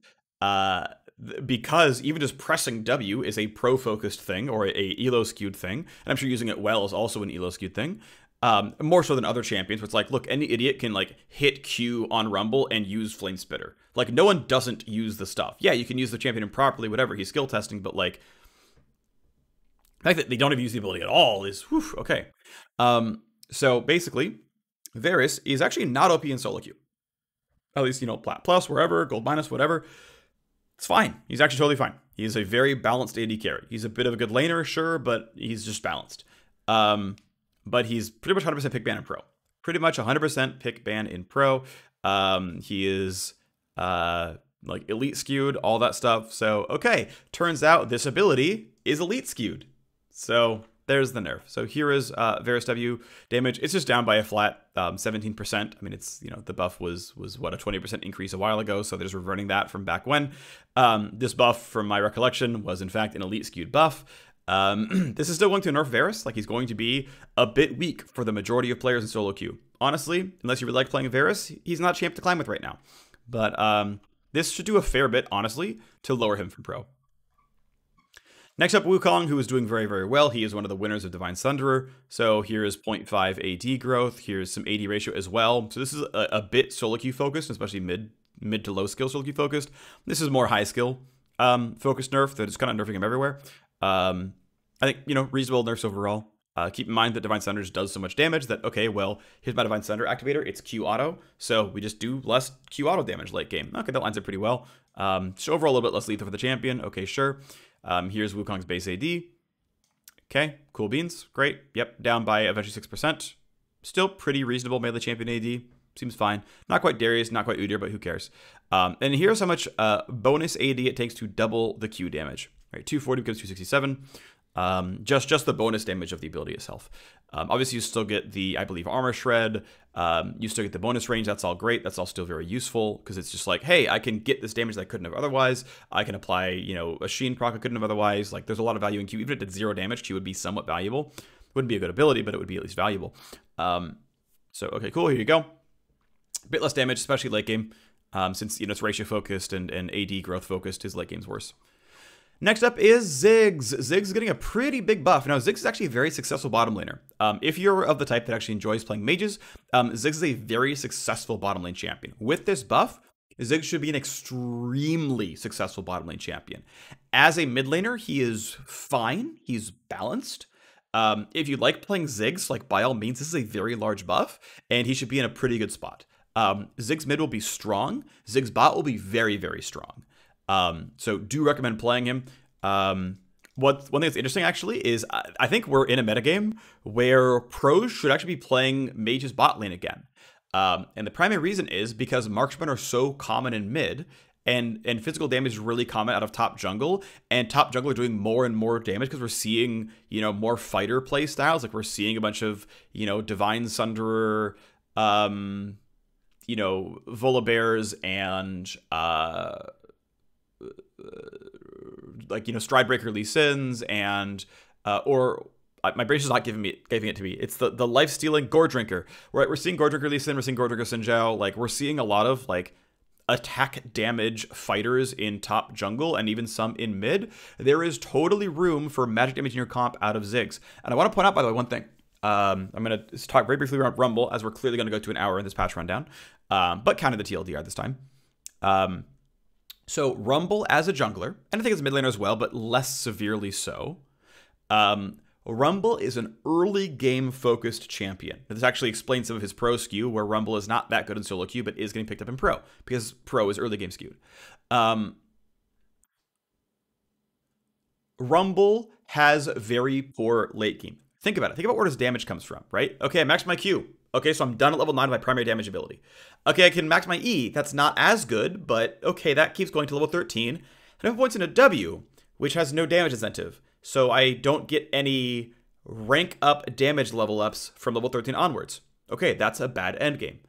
because even just pressing W is a pro-focused thing or a elo skewed thing, and I'm sure using it well is also an elo skewed thing, more so than other champions, where it's like, look, any idiot can like hit Q on Rumble and use Flame Spitter. Like, no one doesn't use the stuff. Yeah, you can use the champion improperly, whatever, he's skill testing, but like, the fact that they don't even use the ability at all is, whew, okay. So basically, Varus is actually not OP in solo queue. at least, you know, plat plus, wherever, gold minus, whatever. It's fine. He's actually totally fine. He's a very balanced AD carry. He's a bit of a good laner, sure, but he's just balanced. But he's pretty much 100% pick ban in pro. Pretty much 100% pick ban in pro. He is like elite skewed, all that stuff. So, okay, turns out this ability is elite skewed. So there's the nerf. So here is Varus W damage. It's just down by a flat 17%. I mean, it's, you know, the buff was what, a 20% increase a while ago. So they're just reverting that from back when. This buff, from my recollection, was in fact an elite skewed buff. This is still going to nerf Varus. Like, he's going to be a bit weak for the majority of players in solo queue. Honestly, unless you really like playing Varus, he's not a champ to climb with right now. But this should do a fair bit, honestly, to lower him from pro. Next up, Wukong, who is doing very, very well. He is one of the winners of Divine Thunderer. So here is 0.5 AD growth. Here's some AD ratio as well. So this is a bit solo queue focused, especially mid to low skill solo queue focused. This is more high skill focused nerf. They're just kind of nerfing him everywhere. I think, you know, reasonable nerfs overall. Keep in mind that Divine Thunder does so much damage that, okay, well, here's my Divine Thunder activator. It's Q auto. So we just do less Q auto damage late game. Okay, that lines up pretty well. Just overall a little bit less lethal for the champion. Okay, sure. Here's Wukong's base AD. Okay, cool beans. Great. Yep, down by eventually 6%. Still pretty reasonable melee champion AD. Seems fine. Not quite Darius, not quite Udyr, but who cares? And here's how much bonus AD it takes to double the Q damage. Right, 240 becomes 267. Just the bonus damage of the ability itself. Obviously, you still get the, I believe, armor shred. You still get the bonus range. That's all great. That's all still very useful because it's just like, hey, I can get this damage that I couldn't have otherwise. I can apply, you know, a Sheen proc I couldn't have otherwise. Like, there's a lot of value in Q. Even if it did 0 damage, Q would be somewhat valuable. Wouldn't be a good ability, but it would be at least valuable. So, okay, cool. Here you go. A bit less damage, especially late game, since, you know, it's ratio focused and AD growth focused. His late game's worse. Next up is Ziggs. Ziggs is getting a pretty big buff. Now, Ziggs is actually a very successful bottom laner. If you're of the type that actually enjoys playing mages, Ziggs is a very successful bottom lane champion. With this buff, Ziggs should be an extremely successful bottom lane champion. As a mid laner, he is fine. He's balanced. If you like playing Ziggs, like, by all means, this is a very large buff, and he should be in a pretty good spot. Ziggs mid will be strong. Ziggs bot will be very, very strong. So do recommend playing him. One thing that's interesting, actually, is I think we're in a metagame where pros should actually be playing mage's bot lane again. And the primary reason is because marksmen are so common in mid, and physical damage is really common out of top jungle, and top jungle are doing more and more damage because we're seeing, you know, more fighter play styles. Like, we're seeing a bunch of, you know, Divine Sunderer, you know, Volibears and like, you know, Stridebreaker Lee Sins and my brace is not giving it to me. It's the life stealing Gore Drinker. Right, we're seeing Gore Drinker Lee Sin, we're seeing Gore Drinker Xin Zhao. Like, we're seeing a lot of like attack damage fighters in top jungle and even some in mid. There is totally room for magic damage in your comp out of Ziggs. And I want to point out, by the way, one thing. I'm going to talk very briefly around Rumble, as we're clearly going to go to an hour in this patch rundown, but counted the TLDR this time. So Rumble as a jungler, and I think it's a mid laner as well, but less severely so. Rumble is an early game focused champion. This actually explains some of his pro skew, where Rumble is not that good in solo queue, but is getting picked up in pro, because pro is early game skewed. Rumble has very poor late game. Think about it. Think about where his damage comes from, right? Okay, I maxed my Q. Okay, so I'm done at level 9 with my primary damage ability. Okay, I can max my E. That's not as good, but okay, that keeps going to level 13. And I have points in a W, which has no damage incentive. So I don't get any rank up damage level ups from level 13 onwards. Okay, that's a bad end game.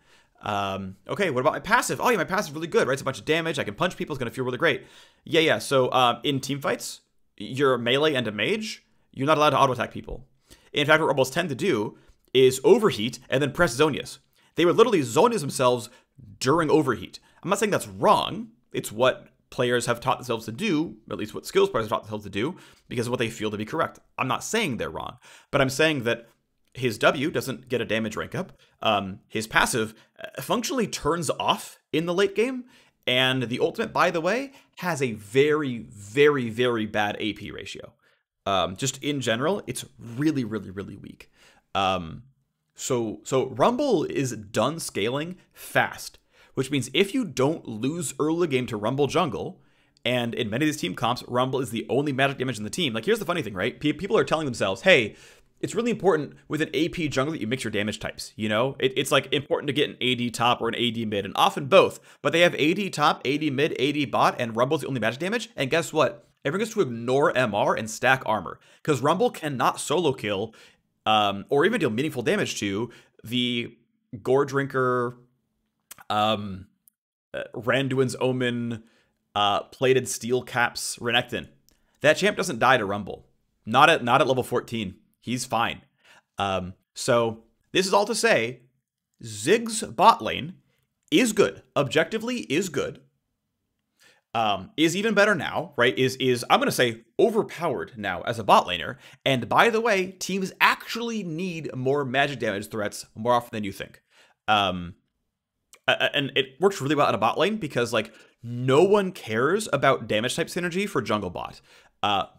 Okay, what about my passive? Oh yeah, my passive is really good, right? It's a bunch of damage. I can punch people. It's going to feel really great. Yeah. So in team fights, you're a melee and a mage. You're not allowed to auto attack people. In fact, what rebels tend to do is overheat and then press Zonias. They would literally Zonias themselves during overheat. I'm not saying that's wrong. It's what players have taught themselves to do, at least what skills players have taught themselves to do, because of what they feel to be correct. I'm not saying they're wrong, but I'm saying that his W doesn't get a damage rank up. His passive functionally turns off in the late game, and the ultimate, by the way, has a very, very, very bad AP ratio. Just in general, it's really, really, really weak. So Rumble is done scaling fast. which means if you don't lose early game to Rumble jungle, and in many of these team comps, Rumble is the only magic damage in the team. Like, here's the funny thing, right? People are telling themselves, hey, it's really important with an AP jungle that you mix your damage types, you know? It's like important to get an AD top or an AD mid, and often both. But they have AD top, AD mid, AD bot, and Rumble's the only magic damage. And guess what? Everyone gets to ignore MR and stack armor. Because Rumble cannot solo kill, or even deal meaningful damage to the Gore Drinker, Randuin's Omen, plated steel caps Renekton. That champ doesn't die to Rumble. Not at level 14. He's fine. So this is all to say, Ziggs bot lane is good. Objectively is good. Is even better now, right? Is I'm gonna say overpowered now as a bot laner. And by the way, teams actually need more magic damage threats more often than you think. And it works really well in a bot lane because like no one cares about damage type synergy for jungle bot.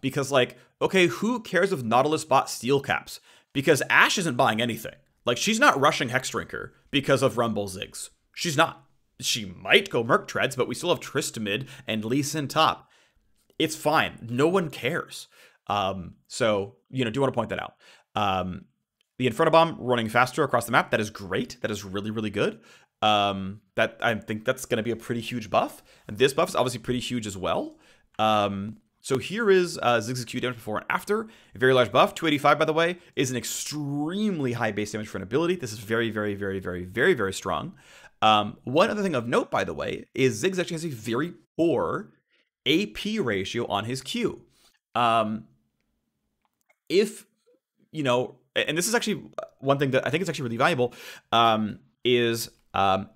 Because like, okay, who cares if Nautilus bought steel caps? Because Ashe isn't buying anything. Like, she's not rushing Hexdrinker because of Rumble Ziggs. She's not. She might go Merc Treads, but we still have Trist mid and Lee Sin top. It's fine. No one cares. So, you know, do want to point that out. The Inferno Bomb running faster across the map, that is great. That is really, really good. That I think that's going to be a pretty huge buff. And this buff is obviously pretty huge as well. So here is Ziggs' Q damage before and after. A very large buff. 285, by the way, is an extremely high base damage for an ability. This is very, very, very, very, very, very strong. One other thing of note, by the way, is Ziggs actually has a very poor AP ratio on his Q. If, you know, and this is actually one thing that I think is actually really valuable, is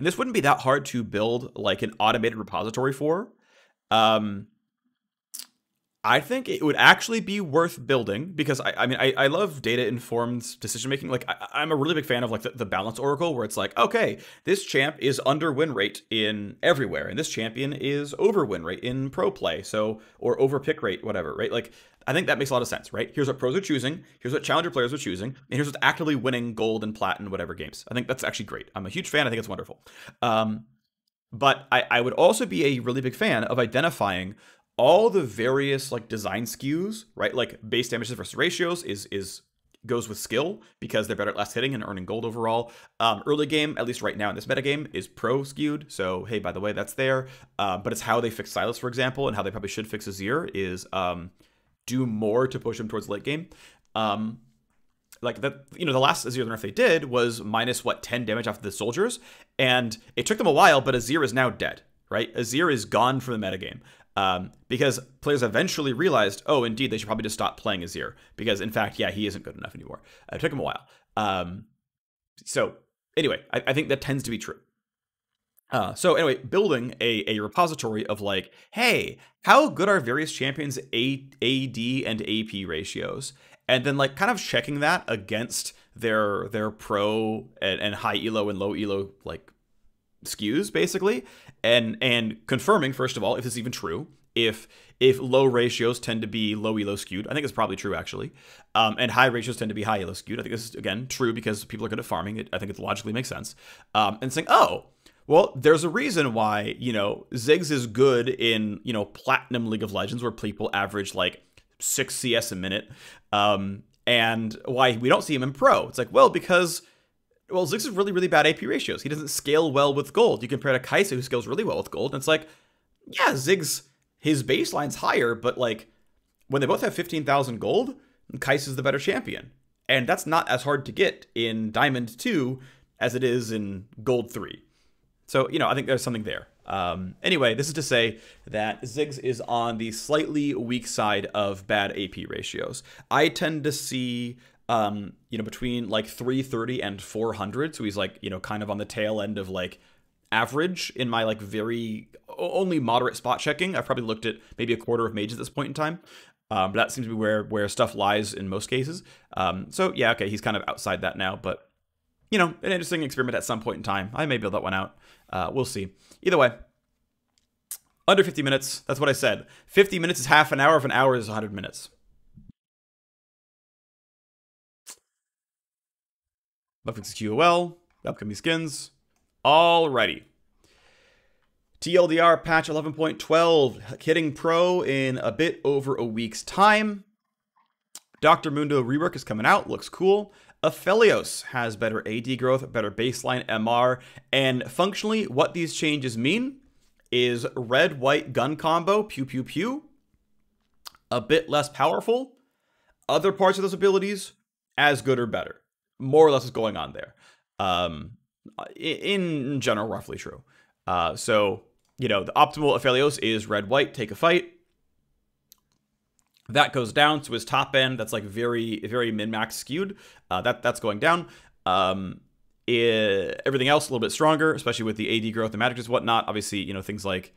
this wouldn't be that hard to build like an automated repository for. I think it would actually be worth building because I mean, I love data-informed decision-making. Like, I'm a really big fan of like the balance oracle where it's like, okay, this champ is under win rate in everywhere, and this champion is over win rate in pro play, so, or over pick rate, whatever, right? Like, I think that makes a lot of sense, right? Here's what pros are choosing, here's what challenger players are choosing, and here's what's actively winning gold and plat and whatever games. I think that's actually great. I'm a huge fan. I think it's wonderful. But I would also be a really big fan of identifying all the various like design skews, right? Like base damages versus ratios goes with skill because they're better at last hitting and earning gold overall. Early game, at least right now in this metagame, is pro skewed. So hey, by the way, that's there. But it's how they fix Sylas, for example, and how they probably should fix Azir is do more to push him towards late game. Like that, you know, the last Azir nerf they did was minus 10 damage off the soldiers, and it took them a while, but Azir is now dead, right? Azir is gone from the metagame. Because players eventually realized, oh, indeed, they should probably just stop playing Azir. Because, in fact, yeah, he isn't good enough anymore. It took him a while. So, anyway, I think that tends to be true. So, anyway, building a repository of, like, hey, how good are various champions' AD and AP ratios? And then, like, kind of checking that against their pro and high elo and low elo, like, skews basically, and confirming first of all if this is even true, if low ratios tend to be low elo skewed. I think it's probably true actually, and high ratios tend to be high elo skewed. I think this is again true because people are good at farming. I think it logically makes sense. And saying, oh, well, there's a reason why, you know, Ziggs is good in, you know, platinum League of Legends where people average like 6 CS a minute, and why we don't see him in pro. It's like, well, because Ziggs is really, really bad AP ratios. He doesn't scale well with gold. You compare to Kai'Sa, who scales really well with gold, and it's like, yeah, Ziggs, his baseline's higher, but like, when they both have 15,000 gold, Kai'Sa's the better champion. And that's not as hard to get in Diamond 2 as it is in Gold 3. So, you know, I think there's something there. Anyway, this is to say that Ziggs is on the slightly weak side of bad AP ratios. I tend to see you know, between like 330 and 400. So he's like, you know, kind of on the tail end of like average in my like very only moderate spot checking. I've probably looked at maybe a quarter of mages at this point in time. But that seems to be where stuff lies in most cases. So yeah, okay, he's kind of outside that now, but you know, an interesting experiment at some point in time. I may build that one out. We'll see. Either way, under 50 minutes. That's what I said. 50 minutes is half an hour. If an hour is 100 minutes. Buffix QOL, upcoming skins. Alrighty. TLDR patch 11.12 hitting pro in a bit over a week's time. Dr. Mundo rework is coming out. Looks cool. Aphelios has better AD growth, better baseline MR, and functionally what these changes mean is red-white gun combo, pew pew pew, a bit less powerful. Other parts of those abilities, as good or better. More or less is going on there. In general, roughly true. So, you know, the optimal Aphelios is red-white, take a fight. That goes down to his top end. That's like very, very min-max skewed. That's going down. Everything else a little bit stronger, especially with the AD growth and magic and whatnot. Obviously, you know, things like,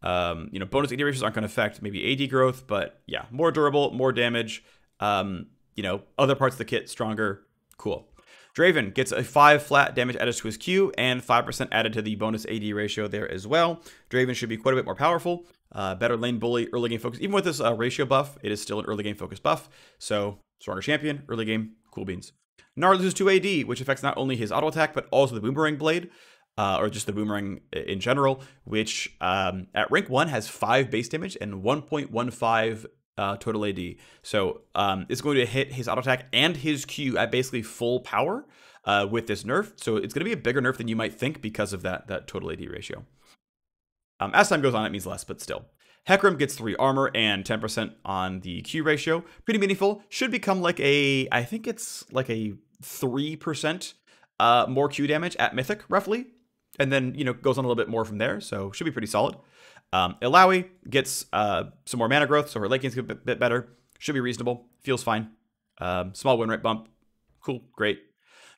you know, bonus AD ratios aren't going to affect maybe AD growth, but yeah, more durable, more damage. You know, other parts of the kit stronger. Cool. Draven gets a 5 flat damage added to his Q and 5% added to the bonus AD ratio there as well. Draven should be quite a bit more powerful. Better lane bully, early game focus. Even with this ratio buff, it is still an early game focus buff. So, stronger champion, early game, cool beans. Gnar loses 2 AD, which affects not only his auto attack, but also the boomerang blade, or just the boomerang in general, which at rank 1 has 5 base damage and 1.15 total AD. So it's going to hit his auto attack and his Q at basically full power with this nerf. So it's going to be a bigger nerf than you might think because of that total AD ratio. As time goes on, it means less, but still. Hecarim gets 3 armor and 10% on the Q ratio. Pretty meaningful. Should become like I think it's like a 3% more Q damage at Mythic, roughly. And then, you know, goes on a little bit more from there. So should be pretty solid. Illaoi gets some more mana growth, so her late game's a bit better. Should be reasonable. Feels fine. Small win rate bump. Cool. Great.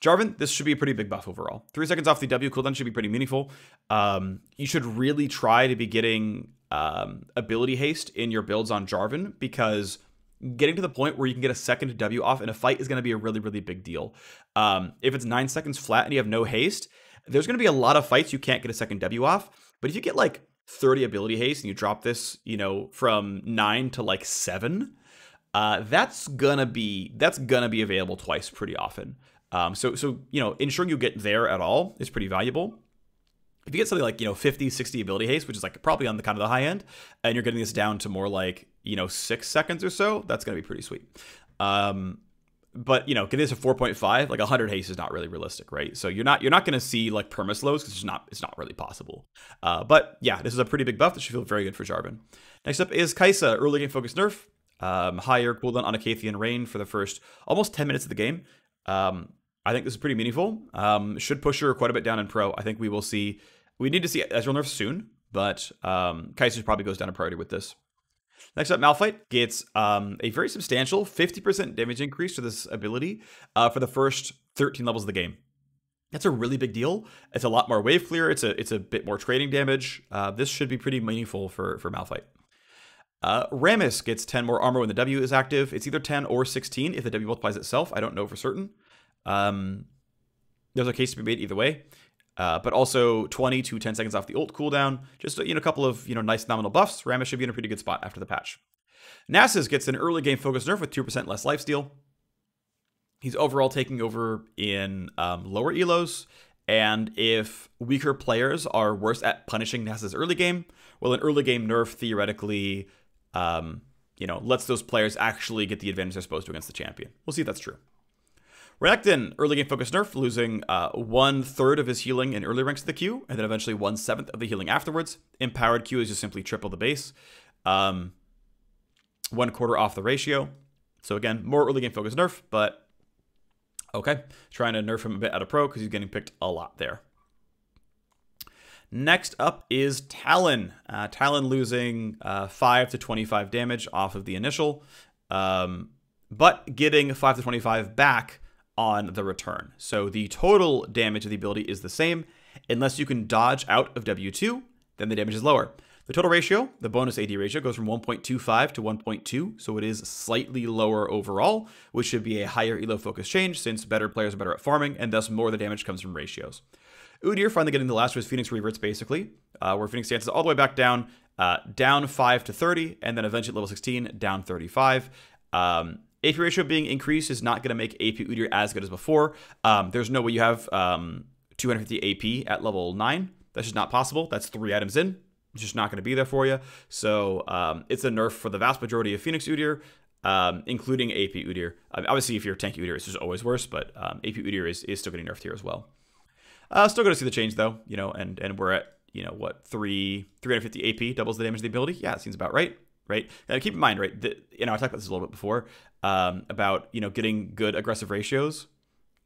Jarvan, this should be a pretty big buff overall. 3 seconds off the W cooldown should be pretty meaningful. You should really try to be getting ability haste in your builds on Jarvan, because getting to the point where you can get a second W off in a fight is going to be a really, really big deal. If it's 9 seconds flat and you have no haste, there's going to be a lot of fights you can't get a second W off. But if you get like 30 ability haste and you drop this, you know, from 9 to like 7, that's gonna be available twice pretty often. So you know, ensuring you get there at all is pretty valuable. If you get something like, you know, 50, 60 ability haste, which is like probably on the kind of the high end, and you're getting this down to more like, you know, 6 seconds or so, that's gonna be pretty sweet. But, you know, getting this to 4.5, like 100 haste is not really realistic, right? So you're not going to see like perma slows because it's not really possible. But yeah, this is a pretty big buff that should feel very good for Jarvan. Next up is Kai'Sa, early game focus nerf. Higher cooldown on Acacian Rain for the first almost 10 minutes of the game. I think this is pretty meaningful. Should push her quite a bit down in pro. I think we need to see Ezreal nerfs soon, but Kai'Sa probably goes down in priority with this. Next up, Malphite gets a very substantial 50% damage increase to this ability for the first 13 levels of the game. That's a really big deal. It's a lot more wave clear. It's a bit more trading damage. This should be pretty meaningful for Malphite. Rammus gets 10 more armor when the W is active. It's either 10 or 16 if the W multiplies itself. I don't know for certain. There's a case to be made either way. But also 20 to 10 seconds off the ult cooldown. Just, you know, a couple of, you know, nice nominal buffs. Rammus should be in a pretty good spot after the patch. Nasus gets an early game focus nerf with 2% less lifesteal. He's overall taking over in lower elos. And if weaker players are worse at punishing Nasus early game, well, an early game nerf theoretically, you know, lets those players actually get the advantage they're supposed to against the champion. We'll see if that's true. Renekton, early game focus nerf, losing 1/3 of his healing in early ranks of the Q, and then eventually 1/7 of the healing afterwards. Empowered Q is just simply triple the base. 1/4 off the ratio. So again, more early game focus nerf, but okay. Trying to nerf him a bit out of pro because he's getting picked a lot there. Next up is Talon. Talon losing 5 to 25 damage off of the initial, but getting 5 to 25 back on the return. So the total damage of the ability is the same. Unless you can dodge out of W2, then the damage is lower. The total ratio, the bonus AD ratio, goes from 1.25 to 1.2, so it is slightly lower overall, which should be a higher elo focus change since better players are better at farming, and thus more of the damage comes from ratios. Udyr finally getting the last of his Phoenix reverts, basically, where Phoenix dances all the way back down, down 5 to 30, and then eventually at level 16, down 35. AP ratio being increased is not going to make AP Udyr as good as before. There's no way you have 250 AP at level 9. That's just not possible. That's 3 items in. It's just not going to be there for you. So it's a nerf for the vast majority of Phoenix Udyr, including AP Udyr. Obviously, if you're tanky Udyr, it's just always worse, but AP Udyr is still getting nerfed here as well. Still going to see the change, though, you know, and we're at, you know, what, 350 AP doubles the damage of the ability? Yeah, it seems about right. Right? And keep in mind, right, you know, I talked about this a little bit before, about, you know, getting good aggressive ratios.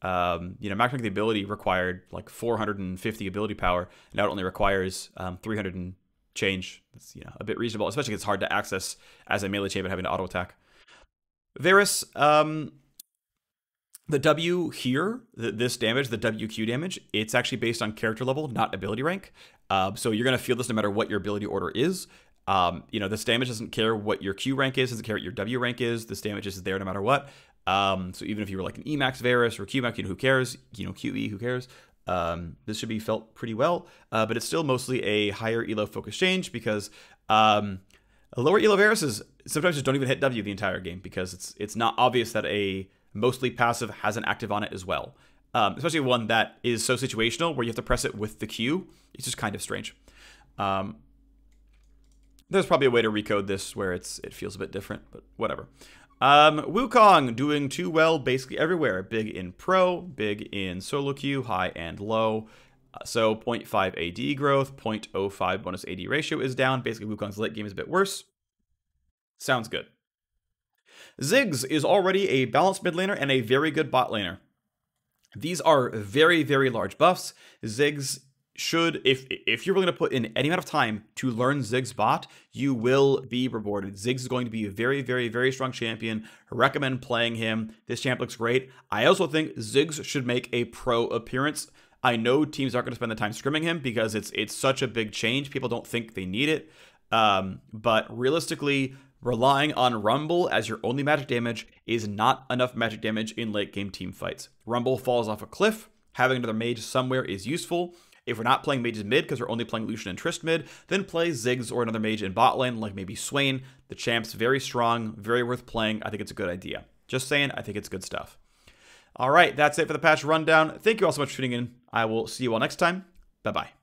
You know, maximizing the ability required like 450 ability power. Now it only requires 300 and change. It's, you know, a bit reasonable, especially it's hard to access as a melee champion having to auto attack. Varus, the W here, this damage, the WQ damage, it's actually based on character level, not ability rank. So you're going to feel this no matter what your ability order is. You know, this damage doesn't care what your Q rank is, doesn't care what your W rank is. This damage is there no matter what. So even if you were like an Emax Varus or QMax, you know, who cares? You know, QE, who cares? This should be felt pretty well, but it's still mostly a higher elo focus change because a lower elo Varuses sometimes just don't even hit W the entire game because it's not obvious that a mostly passive has an active on it as well. Especially one that is so situational where you have to press it with the Q. It's just kind of strange. There's probably a way to recode this where it feels a bit different, but whatever. Wukong doing too well basically everywhere. Big in pro, big in solo queue, high and low. So 0.5 AD growth, 0.05 bonus AD ratio is down. Basically, Wukong's late game is a bit worse. Sounds good. Ziggs is already a balanced mid laner and a very good bot laner. These are very, very large buffs. Ziggs should, if you're willing to put in any amount of time to learn Ziggs bot, you will be rewarded. Ziggs is going to be a very, very, very strong champion. I recommend playing him. This champ looks great. I also think Ziggs should make a pro appearance. I know teams aren't going to spend the time scrimming him because it's such a big change. People don't think they need it. But realistically, relying on Rumble as your only magic damage is not enough magic damage in late game team fights. Rumble falls off a cliff. Having another mage somewhere is useful. If we're not playing mages mid because we're only playing Lucian and Trist mid, then play Ziggs or another mage in bot lane, like maybe Swain. The champ's very strong, very worth playing. I think it's a good idea. Just saying, I think it's good stuff. All right, that's it for the patch rundown. Thank you all so much for tuning in. I will see you all next time. Bye-bye.